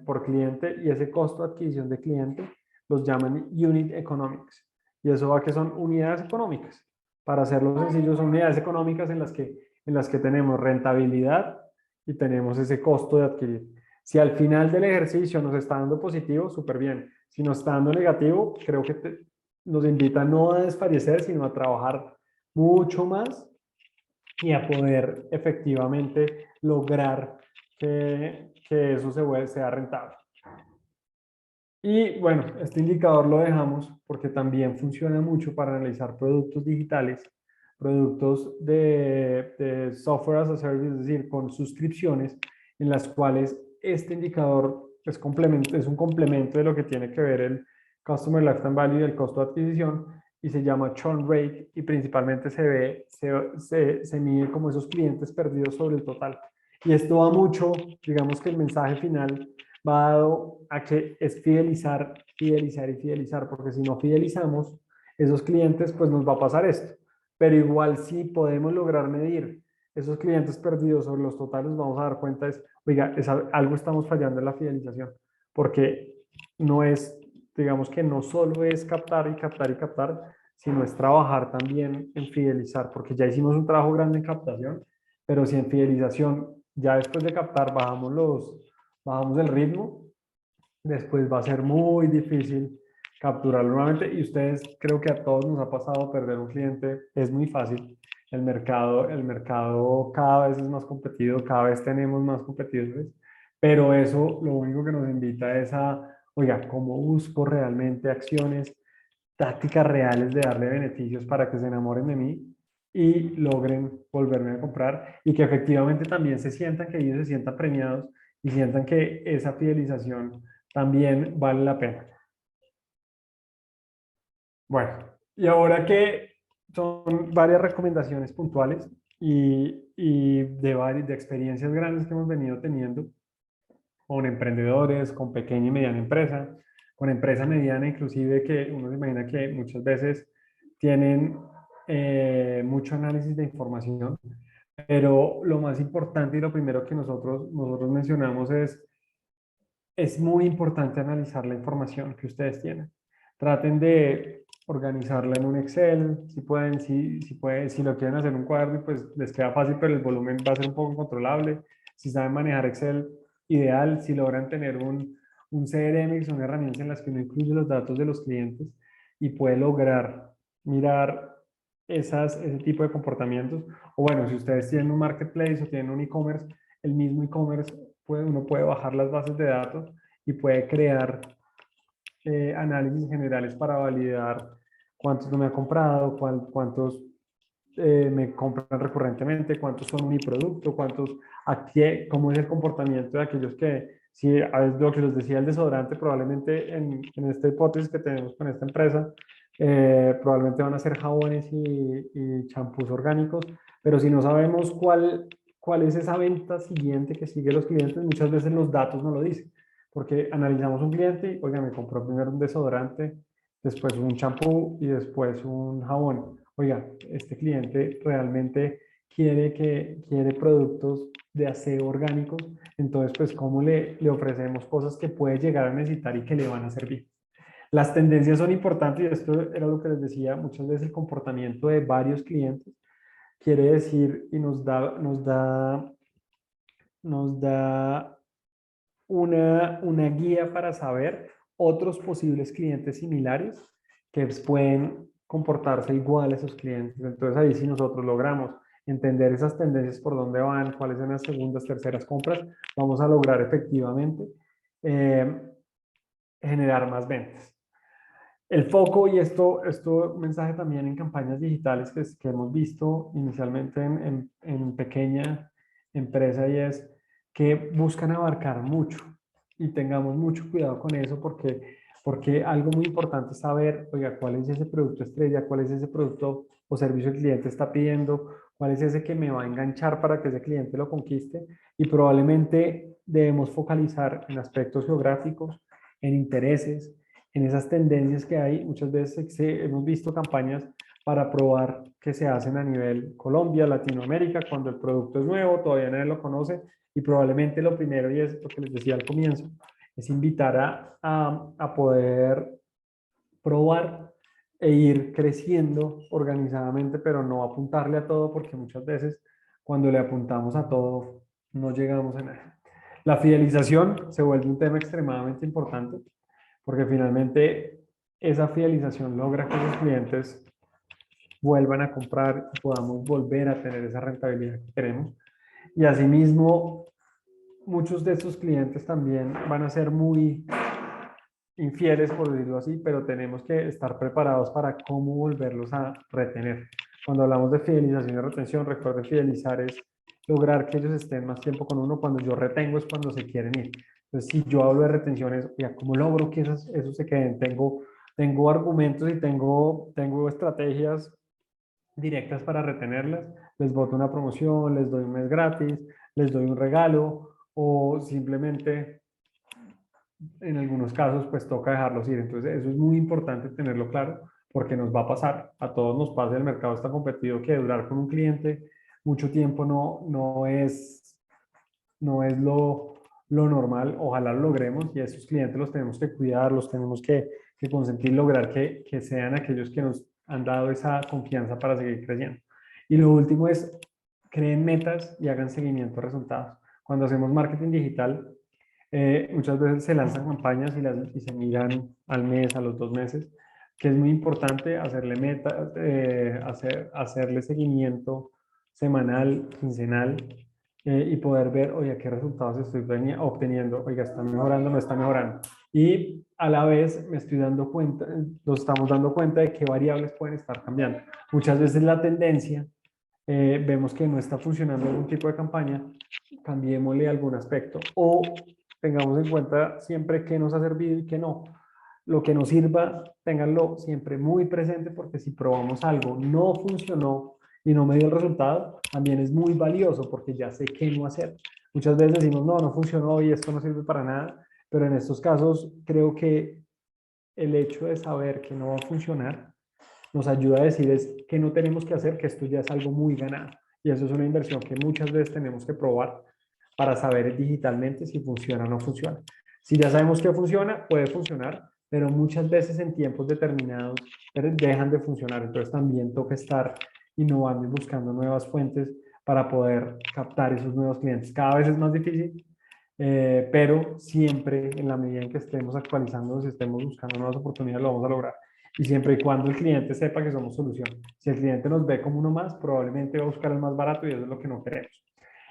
por cliente, y ese costo de adquisición de cliente, los llaman Unit Economics. Y eso va que son unidades económicas. Para hacerlo sencillo, son unidades económicas en las que tenemos rentabilidad y tenemos ese costo de adquirir. Si al final del ejercicio nos está dando positivo, súper bien. Si nos está dando negativo, creo que nos invita no a desfallecer, sino a trabajar mucho más y a poder efectivamente lograr que eso sea rentable. Y bueno, este indicador lo dejamos porque también funciona mucho para analizar productos digitales, productos de software as a service, es decir, con suscripciones, en las cuales este indicador es un complemento de lo que tiene que ver el Customer Lifetime Value y el costo de adquisición, y se llama churn rate, y principalmente se mide como esos clientes perdidos sobre el total. Y esto va mucho, digamos que el mensaje final va dado a que es fidelizar, fidelizar y fidelizar, porque si no fidelizamos esos clientes, pues nos va a pasar esto. Pero igual si podemos lograr medir esos clientes perdidos sobre los totales, vamos a dar cuenta es, oiga, algo estamos fallando en la fidelización, porque no es, digamos que no solo es captar y captar y captar, sino es trabajar también en fidelizar, porque ya hicimos un trabajo grande en captación, pero si en fidelización, ya después de captar, bajamos el ritmo, después va a ser muy difícil capturarlo nuevamente y ustedes creo que a todos nos ha pasado perder un cliente, es muy fácil. El mercado cada vez es más competido, cada vez tenemos más competidores, pero eso lo único que nos invita es a, oiga, ¿cómo busco realmente acciones, tácticas reales de darle beneficios para que se enamoren de mí y logren volverme a comprar y que efectivamente también se sientan que ellos se sientan premiados y sientan que esa fidelización también vale la pena? Bueno, y ahora que son varias recomendaciones puntuales y de experiencias grandes que hemos venido teniendo con emprendedores, con pequeña y mediana empresa, con empresa mediana inclusive, que uno se imagina que muchas veces tienen mucho análisis de información, pero lo más importante y lo primero que nosotros mencionamos es muy importante analizar la información que ustedes tienen. Traten de organizarla en un Excel, si pueden, si lo quieren hacer en un cuaderno, pues les queda fácil, pero el volumen va a ser un poco controlable. Si saben manejar Excel, ideal. Si logran tener un CRM, que son herramientas en las que uno incluye los datos de los clientes y puede lograr mirar ese tipo de comportamientos. O bueno, si ustedes tienen un marketplace o tienen un e-commerce, el mismo e-commerce uno puede bajar las bases de datos y puede crear análisis generales para validar cuántos no me ha comprado, cuántos me compran recurrentemente, cuántos son mi producto, cómo es el comportamiento de aquellos que, si a veces lo que les decía el desodorante, probablemente en esta hipótesis que tenemos con esta empresa, probablemente van a ser jabones y champús orgánicos, pero si no sabemos cuál es esa venta siguiente que sigue los clientes, muchas veces los datos no lo dicen, porque analizamos un cliente y, oiga, me compró primero un desodorante, después un champú y después un jabón. Oiga, este cliente realmente quiere productos de aseo orgánicos, entonces pues cómo le ofrecemos cosas que puede llegar a necesitar y que le van a servir. Las tendencias son importantes y esto era lo que les decía, muchas veces el comportamiento de varios clientes quiere decir y nos da una guía para saber otros posibles clientes similares que pueden comportarse igual a esos clientes. Entonces ahí si nosotros logramos entender esas tendencias por dónde van, cuáles son las segundas, terceras compras, vamos a lograr efectivamente eh, generar más ventas. El foco, y esto mensaje también en campañas digitales que hemos visto inicialmente en pequeña empresa, y es que buscan abarcar mucho y tengamos mucho cuidado con eso porque algo muy importante es saber, oiga, cuál es ese producto estrella, cuál es ese producto o servicio que el cliente está pidiendo, cuál es ese que me va a enganchar para que ese cliente lo conquiste, y probablemente debemos focalizar en aspectos geográficos, en intereses, en esas tendencias que hay. Muchas veces hemos visto campañas para probar que se hacen a nivel Colombia, Latinoamérica, cuando el producto es nuevo, todavía nadie lo conoce, y probablemente lo primero, y es lo que les decía al comienzo, es invitar a poder probar e ir creciendo organizadamente, pero no apuntarle a todo, porque muchas veces cuando le apuntamos a todo no llegamos a nada. La fidelización se vuelve un tema extremadamente importante porque finalmente esa fidelización logra que los clientes vuelvan a comprar y podamos volver a tener esa rentabilidad que queremos. Y asimismo, muchos de estos clientes también van a ser muy infieles, por decirlo así, pero tenemos que estar preparados para cómo volverlos a retener. Cuando hablamos de fidelización y retención, recuerden, fidelizar es lograr que ellos estén más tiempo con uno. Cuando yo retengo es cuando se quieren ir. Entonces, si yo hablo de retención, es, ya, ¿cómo logro que esos se queden? Tengo argumentos y tengo estrategias directas para retenerlas. Les boto una promoción, les doy un mes gratis, les doy un regalo, o simplemente en algunos casos pues toca dejarlos ir. Entonces eso es muy importante tenerlo claro porque nos va a pasar, a todos nos pasa, el mercado está competido que durar con un cliente mucho tiempo no es lo normal. Ojalá lo logremos y a esos clientes los tenemos que cuidar, los tenemos que consentir, lograr que sean aquellos que nos han dado esa confianza para seguir creciendo. Y lo último es, creen metas y hagan seguimiento de resultados. Cuando hacemos marketing digital, muchas veces se lanzan campañas y se miran al mes, a los 2 meses, que es muy importante hacerle metas, hacerle seguimiento semanal, quincenal, y poder ver, oye, qué resultados estoy obteniendo, oiga, está mejorando, no está mejorando. Y a la vez me estoy dando cuenta, nos estamos dando cuenta de qué variables pueden estar cambiando. Muchas veces la tendencia, vemos que no está funcionando algún tipo de campaña, cambiémosle algún aspecto o tengamos en cuenta siempre qué nos ha servido y qué no. Lo que nos sirva, ténganlo siempre muy presente porque si probamos algo, no funcionó y no me dio el resultado, también es muy valioso porque ya sé qué no hacer. Muchas veces decimos, no, no funcionó y esto no sirve para nada, pero en estos casos creo que el hecho de saber que no va a funcionar nos ayuda a decir es que no tenemos que hacer, que esto ya es algo muy ganado. Y eso es una inversión que muchas veces tenemos que probar para saber digitalmente si funciona o no funciona. Si ya sabemos que funciona, puede funcionar, pero muchas veces en tiempos determinados dejan de funcionar. Entonces también toca estar innovando y buscando nuevas fuentes para poder captar esos nuevos clientes. Cada vez es más difícil, pero siempre en la medida en que estemos actualizándonos y estemos buscando nuevas oportunidades, lo vamos a lograr. Y siempre y cuando el cliente sepa que somos solución. Si el cliente nos ve como uno más, probablemente va a buscar el más barato y eso es lo que no queremos.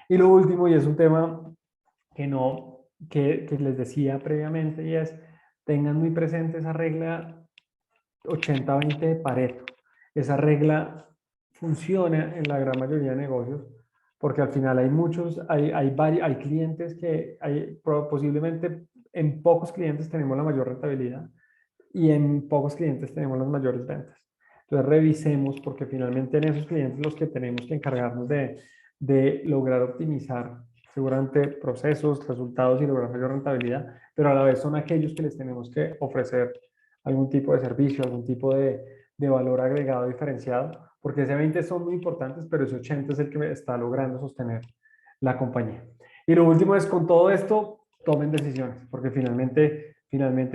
Y lo último, y es un tema que no, que les decía previamente, y es, tengan muy presente esa regla 80-20 de Pareto. Esa regla funciona en la gran mayoría de negocios porque al final hay muchos, hay clientes que posiblemente en pocos clientes tenemos la mayor rentabilidad y en pocos clientes tenemos las mayores ventas. Entonces revisemos porque finalmente en esos clientes los que tenemos que encargarnos de lograr optimizar seguramente procesos, resultados y lograr mayor rentabilidad, pero a la vez son aquellos que les tenemos que ofrecer algún tipo de servicio, algún tipo de valor agregado diferenciado, porque ese 20 son muy importantes, pero ese 80 es el que está logrando sostener la compañía. Y lo último es, con todo esto, tomen decisiones, porque finalmente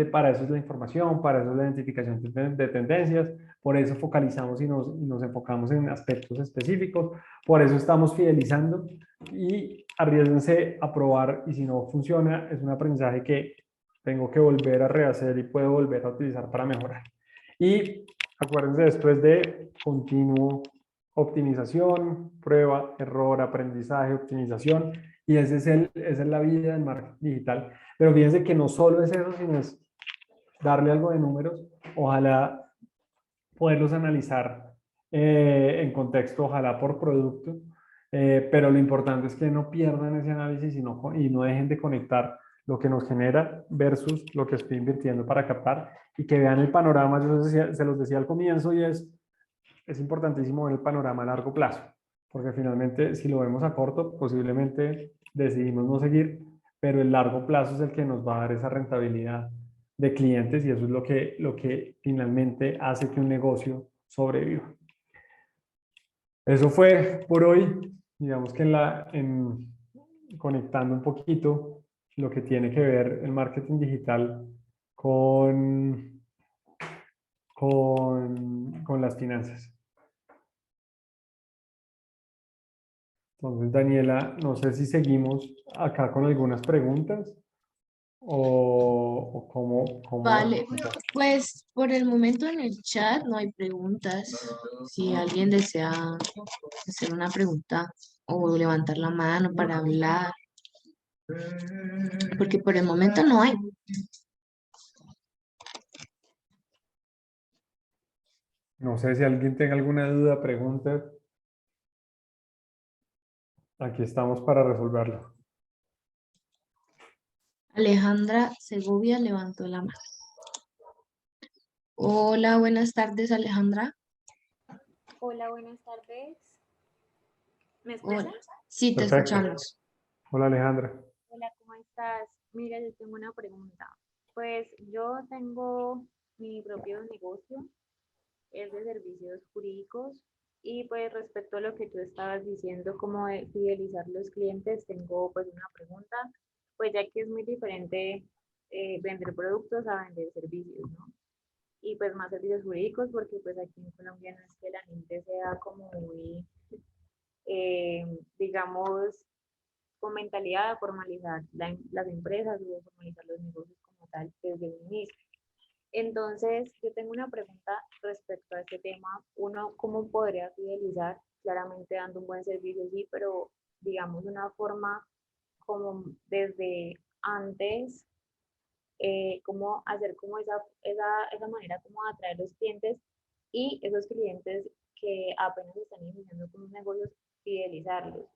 para eso es la información, para eso es la identificación de tendencias, por eso focalizamos y nos enfocamos en aspectos específicos, por eso estamos fidelizando y arriesguense a probar y si no funciona, es un aprendizaje que tengo que volver a rehacer y puedo volver a utilizar para mejorar. Y acuérdense después de continuo optimización, prueba, error, aprendizaje, optimización, y esa es la vida del marketing digital. Pero fíjense que no solo es eso, sino es darle algo de números, ojalá poderlos analizar en contexto, ojalá por producto, pero lo importante es que no pierdan ese análisis y no dejen de conectar lo que nos genera versus lo que estoy invirtiendo para captar y que vean el panorama. Yo se los decía al comienzo y es importantísimo ver el panorama a largo plazo, porque finalmente si lo vemos a corto, posiblemente decidimos no seguir, pero el largo plazo es el que nos va a dar esa rentabilidad de clientes y eso es lo que finalmente hace que un negocio sobreviva. Eso fue por hoy, digamos que conectando un poquito lo que tiene que ver el marketing digital con, con las finanzas. Entonces, Daniela, no sé si seguimos acá con algunas preguntas o cómo. Vale, pues por el momento en el chat no hay preguntas. Si alguien desea hacer una pregunta o levantar la mano para hablar, porque por el momento no hay. No sé si alguien tenga alguna duda, pregunta. Aquí estamos para resolverlo. Alejandra Segovia levantó la mano. Hola, buenas tardes, Alejandra. Hola, buenas tardes. ¿Me Hola. escuchas? Sí, te Perfecto. escuchamos. Hola, Alejandra. Hola, ¿cómo estás? estás? Mira, yo tengo una pregunta. Pues yo tengo mi propio negocio, es de servicios jurídicos y pues respecto a lo que tú estabas diciendo, como de fidelizar los clientes, tengo pues una pregunta, pues ya que es muy diferente vender productos a vender servicios, ¿no? Y pues más servicios jurídicos porque pues aquí en Colombia no es que la gente sea como muy, digamos, con mentalidad de formalizar las empresas o de formalizar los negocios como tal desde un inicio. Entonces, yo tengo una pregunta respecto a este tema. Uno, ¿cómo podría fidelizar? Claramente dando un buen servicio, sí, pero digamos una forma como desde antes, cómo hacer como esa manera como de atraer los clientes y esos clientes que apenas están iniciando con un negocio, fidelizarlos.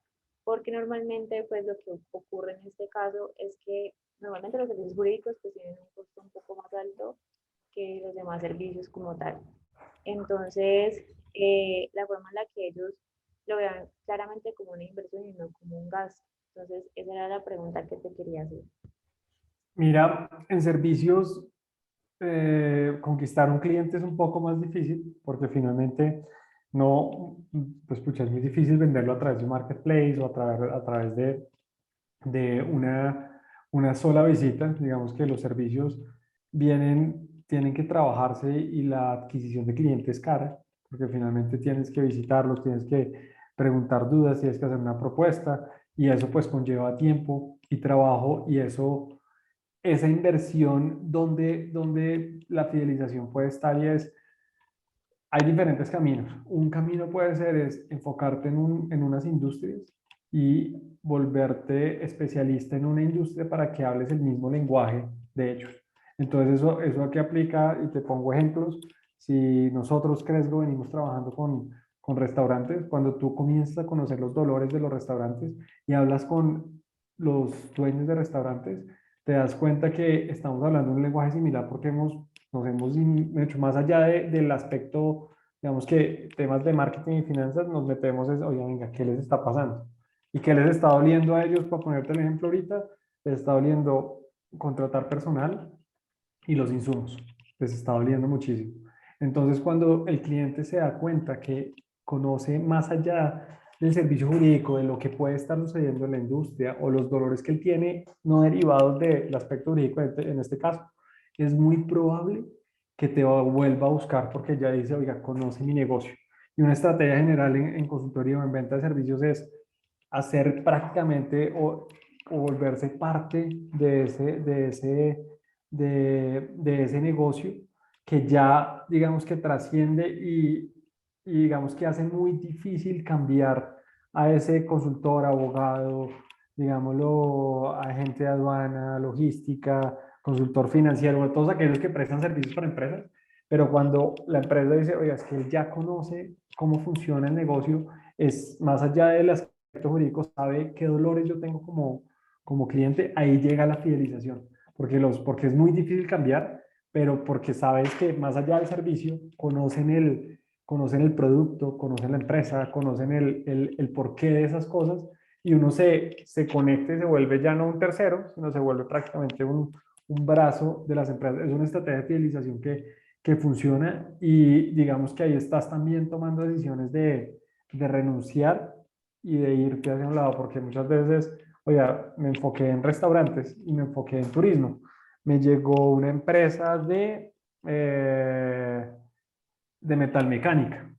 Porque normalmente, pues lo que ocurre en este caso es que normalmente los servicios jurídicos pues tienen un costo un poco más alto que los demás servicios como tal. Entonces, la forma en la que ellos lo vean claramente como una inversión y no como un gasto. Entonces, esa era la pregunta que te quería hacer. Mira, en servicios, conquistar un cliente es un poco más difícil porque finalmente no, pues pucha, es muy difícil venderlo a través de un marketplace o a través de una sola visita. Digamos que los servicios tienen que trabajarse y la adquisición de clientes es cara, porque finalmente tienes que visitarlos, tienes que preguntar dudas, tienes que hacer una propuesta y eso pues conlleva tiempo y trabajo y esa inversión donde la fidelización puede estar y hay diferentes caminos. Un camino puede ser es enfocarte en unas industrias y volverte especialista en una industria para que hables el mismo lenguaje de ellos. Entonces eso aquí aplica y te pongo ejemplos. Si nosotros, Cresgo, venimos trabajando con restaurantes, cuando tú comienzas a conocer los dolores de los restaurantes y hablas con los dueños de restaurantes, te das cuenta que estamos hablando un lenguaje similar porque nos hemos hecho más allá del aspecto, digamos que temas de marketing y finanzas, nos metemos es, oye, venga, ¿qué les está pasando? ¿Y qué les está doliendo a ellos? Para ponerte el ejemplo ahorita, les está doliendo contratar personal y los insumos. Les está doliendo muchísimo. Entonces, cuando el cliente se da cuenta que conoce más allá del servicio jurídico, de lo que puede estar sucediendo en la industria o los dolores que él tiene, no derivados del aspecto jurídico en este caso, es muy probable que te vuelva a buscar porque ya dice, oiga, conoce mi negocio. Y una estrategia general en consultoría o en venta de servicios es hacer prácticamente o volverse parte de ese negocio que ya, digamos que trasciende y digamos que hace muy difícil cambiar a ese consultor, abogado, digámoslo, agente de aduana, logística, consultor financiero, todos aquellos que prestan servicios para empresas, pero cuando la empresa dice, oiga, es que él ya conoce cómo funciona el negocio, es más allá del aspecto jurídico, sabe qué dolores yo tengo como cliente, ahí llega la fidelización, porque es muy difícil cambiar, pero porque sabes que más allá del servicio, conocen el producto, conocen la empresa, conocen el porqué de esas cosas, y uno se conecta y se vuelve ya no un tercero, sino se vuelve prácticamente un brazo de las empresas. Es una estrategia de fidelización que funciona y digamos que ahí estás también tomando decisiones de renunciar y de irte hacia un lado, porque muchas veces, oiga, me enfoqué en restaurantes y me enfoqué en turismo. Me llegó una empresa de metalmecánica.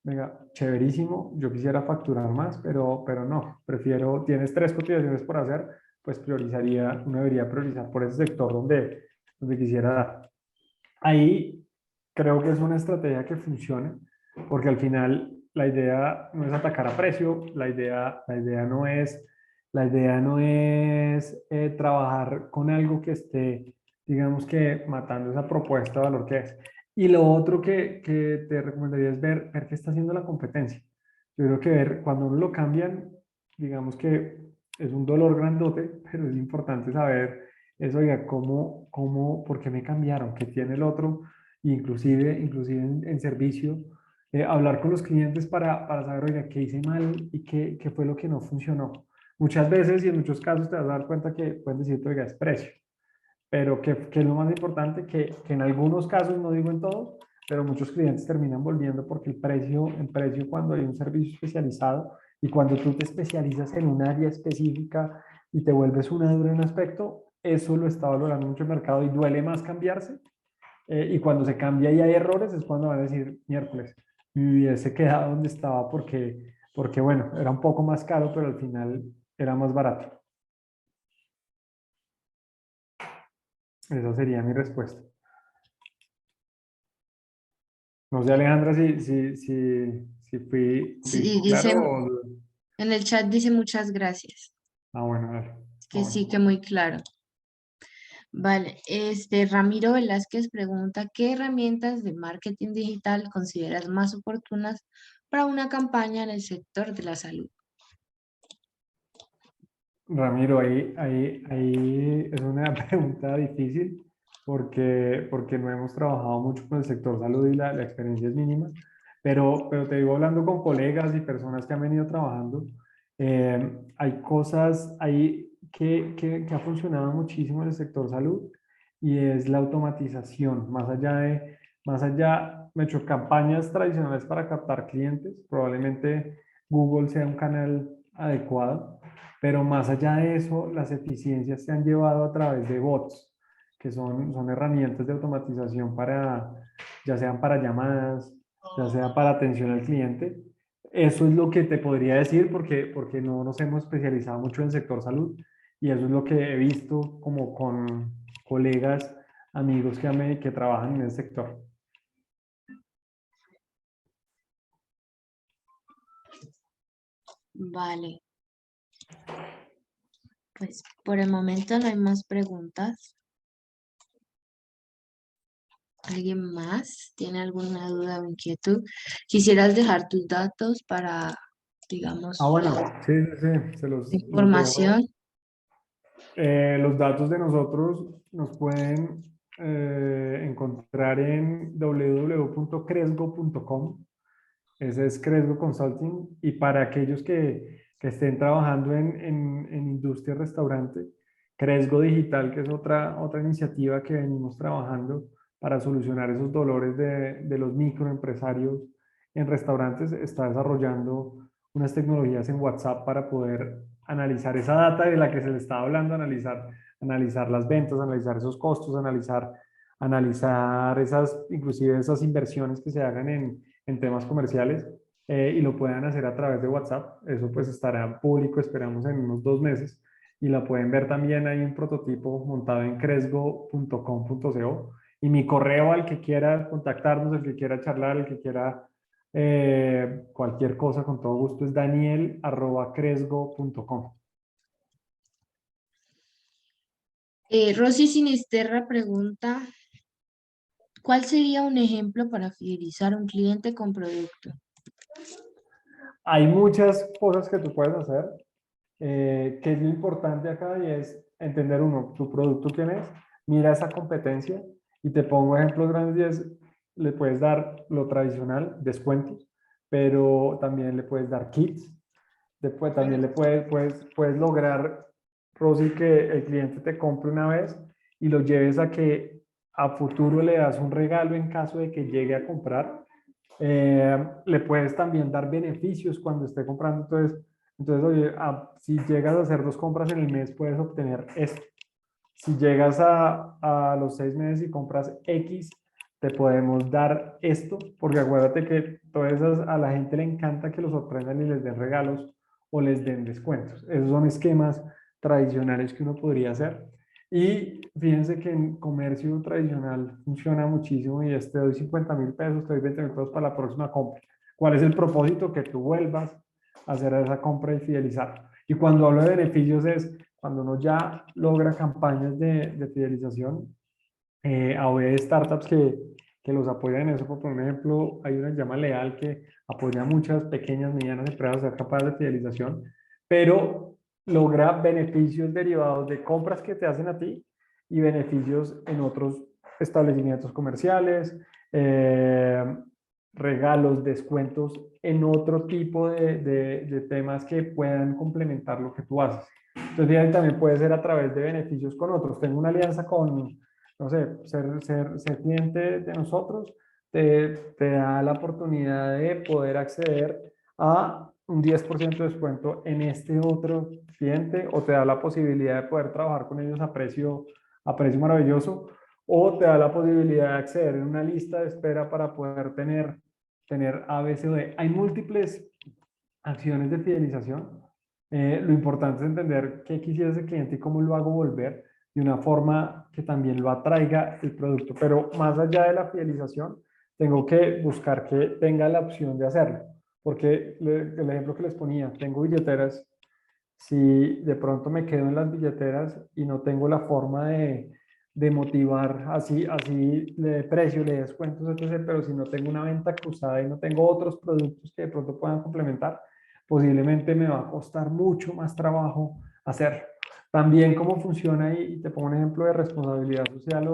Venga, chéverísimo, yo quisiera facturar más, pero no, prefiero, tienes tres cotizaciones por hacer, pues uno debería priorizar por ese sector donde quisiera dar. Ahí creo que es una estrategia que funciona, porque al final la idea no es atacar a precio, la idea no es trabajar con algo que esté, digamos que matando esa propuesta de valor que es. Y lo otro que te recomendaría es ver qué está haciendo la competencia. Yo creo que cuando uno lo cambian, digamos que es un dolor grandote, pero es importante saber eso, oiga, por qué me cambiaron, qué tiene el otro, inclusive en servicio, hablar con los clientes para saber, oiga, qué hice mal y qué fue lo que no funcionó. Muchas veces y en muchos casos te vas a dar cuenta que pueden decirte, oiga, es precio. Pero que es lo más importante, que en algunos casos, no digo en todos, pero muchos clientes terminan volviendo porque el precio cuando hay un servicio especializado y cuando tú te especializas en un área específica y te vuelves una dura en un aspecto, eso lo está valorando mucho el mercado y duele más cambiarse. Y cuando se cambia y hay errores es cuando van a decir, miércoles, me hubiese quedado donde estaba porque bueno, era un poco más caro, pero al final era más barato. Esa sería mi respuesta. No sé, Alejandra, si fui Sí, dice, claro o... en el chat dice muchas gracias. Ah, bueno, dale. Ah, Que sí, bueno. que muy claro. Vale, Ramiro Velázquez pregunta, ¿qué herramientas de marketing digital consideras más oportunas para una campaña en el sector de la salud? Ramiro, ahí es una pregunta difícil porque no hemos trabajado mucho con el sector salud y la experiencia es mínima, pero te digo, hablando con colegas y personas que han venido trabajando, hay cosas ahí que ha funcionado muchísimo en el sector salud y es la automatización, más allá, me he hecho campañas tradicionales para captar clientes, probablemente Google sea un canal adecuado, pero más allá de eso, las eficiencias se han llevado a través de bots, que son herramientas de automatización para, ya sean para llamadas, ya sea para atención al cliente. Eso es lo que te podría decir porque no nos hemos especializado mucho en el sector salud y eso es lo que he visto como con colegas, amigos que trabajan en el sector. Vale, pues por el momento no hay más preguntas. ¿Alguien más tiene alguna duda o inquietud? ¿Quisieras dejar tus datos para, Ah, digamos, bueno, sí, sí, sí, los dejo. información? Los datos de nosotros nos pueden encontrar en www.cresgo.com. Ese es Cresgo Consulting. Y para aquellos que estén trabajando en industria restaurante, Cresgo Digital, que es otra iniciativa que venimos trabajando para solucionar esos dolores de los microempresarios en restaurantes, está desarrollando unas tecnologías en WhatsApp para poder analizar esa data de la que se le estaba hablando, analizar las ventas, analizar esos costos, analizar inclusive esas inversiones que se hagan en temas comerciales y lo puedan hacer a través de WhatsApp. Eso pues estará público, esperamos en unos 2 meses y la pueden ver también. Hay un prototipo montado en cresgo.com.co y mi correo al que quiera contactarnos, el que quiera charlar, el que quiera cualquier cosa con todo gusto es daniel@cresgo.com. Rosy Sinisterra pregunta, ¿cuál sería un ejemplo para fidelizar a un cliente con producto? Hay muchas cosas que tú puedes hacer. ¿Qué es lo importante acá? Y es entender uno, tu producto quién es, mira esa competencia y te pongo ejemplos grandes y es, le puedes dar lo tradicional, descuentos, pero también le puedes dar kits, después también puedes lograr, Rosy, que el cliente te compre una vez y lo lleves a que a futuro le das un regalo en caso de que llegue a comprar. Le puedes también dar beneficios cuando esté comprando. Entonces oye, si llegas a hacer 2 compras en el mes, puedes obtener esto. Si llegas a los 6 meses y compras X, te podemos dar esto, porque acuérdate que todas esas, a la gente le encanta que los sorprendan y les den regalos o les den descuentos. Esos son esquemas tradicionales que uno podría hacer. Y fíjense que en comercio tradicional funciona muchísimo y te doy 50.000 pesos, te doy 20.000 pesos para la próxima compra. ¿Cuál es el propósito? Que tú vuelvas a hacer esa compra y fidelizar. Y cuando hablo de beneficios es cuando uno ya logra campañas de fidelización, hay startups que los apoyan en eso. Por ejemplo, hay una que se llama Leal que apoya a muchas pequeñas, medianas empresas a ser capaces de fidelización, pero logra beneficios derivados de compras que te hacen a ti y beneficios en otros establecimientos comerciales. regalos, descuentos en otro tipo de temas que puedan complementar lo que tú haces. Entonces, bien, también puede ser a través de beneficios con otros. Tengo una alianza con, no sé, ser cliente de nosotros te da la oportunidad de poder acceder a un 10% de descuento en este otro cliente, o te da la posibilidad de poder trabajar con ellos a precio maravilloso, o te da la posibilidad de acceder en una lista de espera para poder tener A, B, C o D. Hay múltiples acciones de fidelización. Lo importante es entender qué quisiera ese cliente y cómo lo hago volver de una forma que también lo atraiga el producto. Pero más allá de la fidelización, tengo que buscar que tenga la opción de hacerlo. Porque el ejemplo que les ponía, tengo billeteras. Si de pronto me quedo en las billeteras y no tengo la forma de motivar así le dé precio, le dé descuentos, etc., pero si no tengo una venta cruzada y no tengo otros productos que de pronto puedan complementar, posiblemente me va a costar mucho más trabajo hacerlo. También cómo funciona, y te pongo un ejemplo de responsabilidad social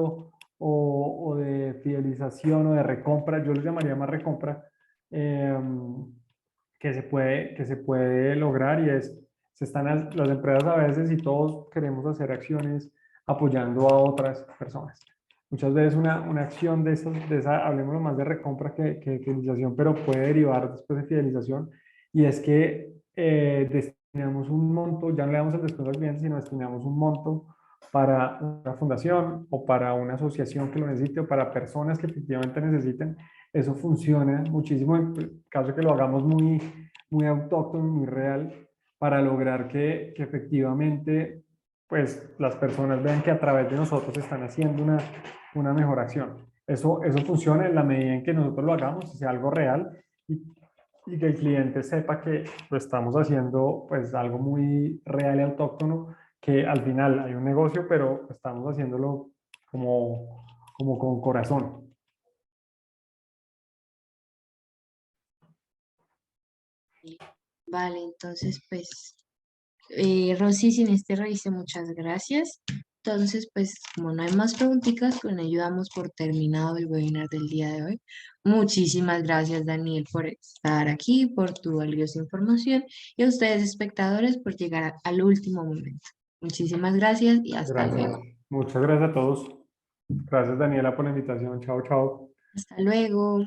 o de fidelización o de recompra, yo lo llamaría más recompra, eh, que se puede lograr, y es, las empresas a veces, y todos queremos hacer acciones apoyando a otras personas. Muchas veces una acción de esa, hablemos más de recompra que fidelización, pero puede derivar después de fidelización, y es que destinamos un monto, ya no le damos el descuento al cliente, sino destinamos un monto para una fundación o para una asociación que lo necesite, o para personas que efectivamente necesiten. Eso funciona muchísimo en caso de que lo hagamos muy autóctono, muy real, para lograr que efectivamente pues las personas vean que a través de nosotros están haciendo una mejor acción. Eso funciona en la medida en que nosotros lo hagamos, sea algo real, y que el cliente sepa que lo estamos haciendo pues algo muy real y autóctono, que al final hay un negocio, pero estamos haciéndolo como con corazón. Vale, entonces pues Rosy, sin este revise, muchas gracias. Entonces, pues como no hay más preguntitas, pues nos ayudamos por terminado el webinar del día de hoy. Muchísimas gracias, Daniel, por estar aquí, por tu valiosa información, y a ustedes, espectadores, por llegar al último momento. Muchísimas gracias y hasta Gracias. luego. Muchas gracias a todos. Gracias, Daniela, por la invitación. Chao, chao. Hasta luego.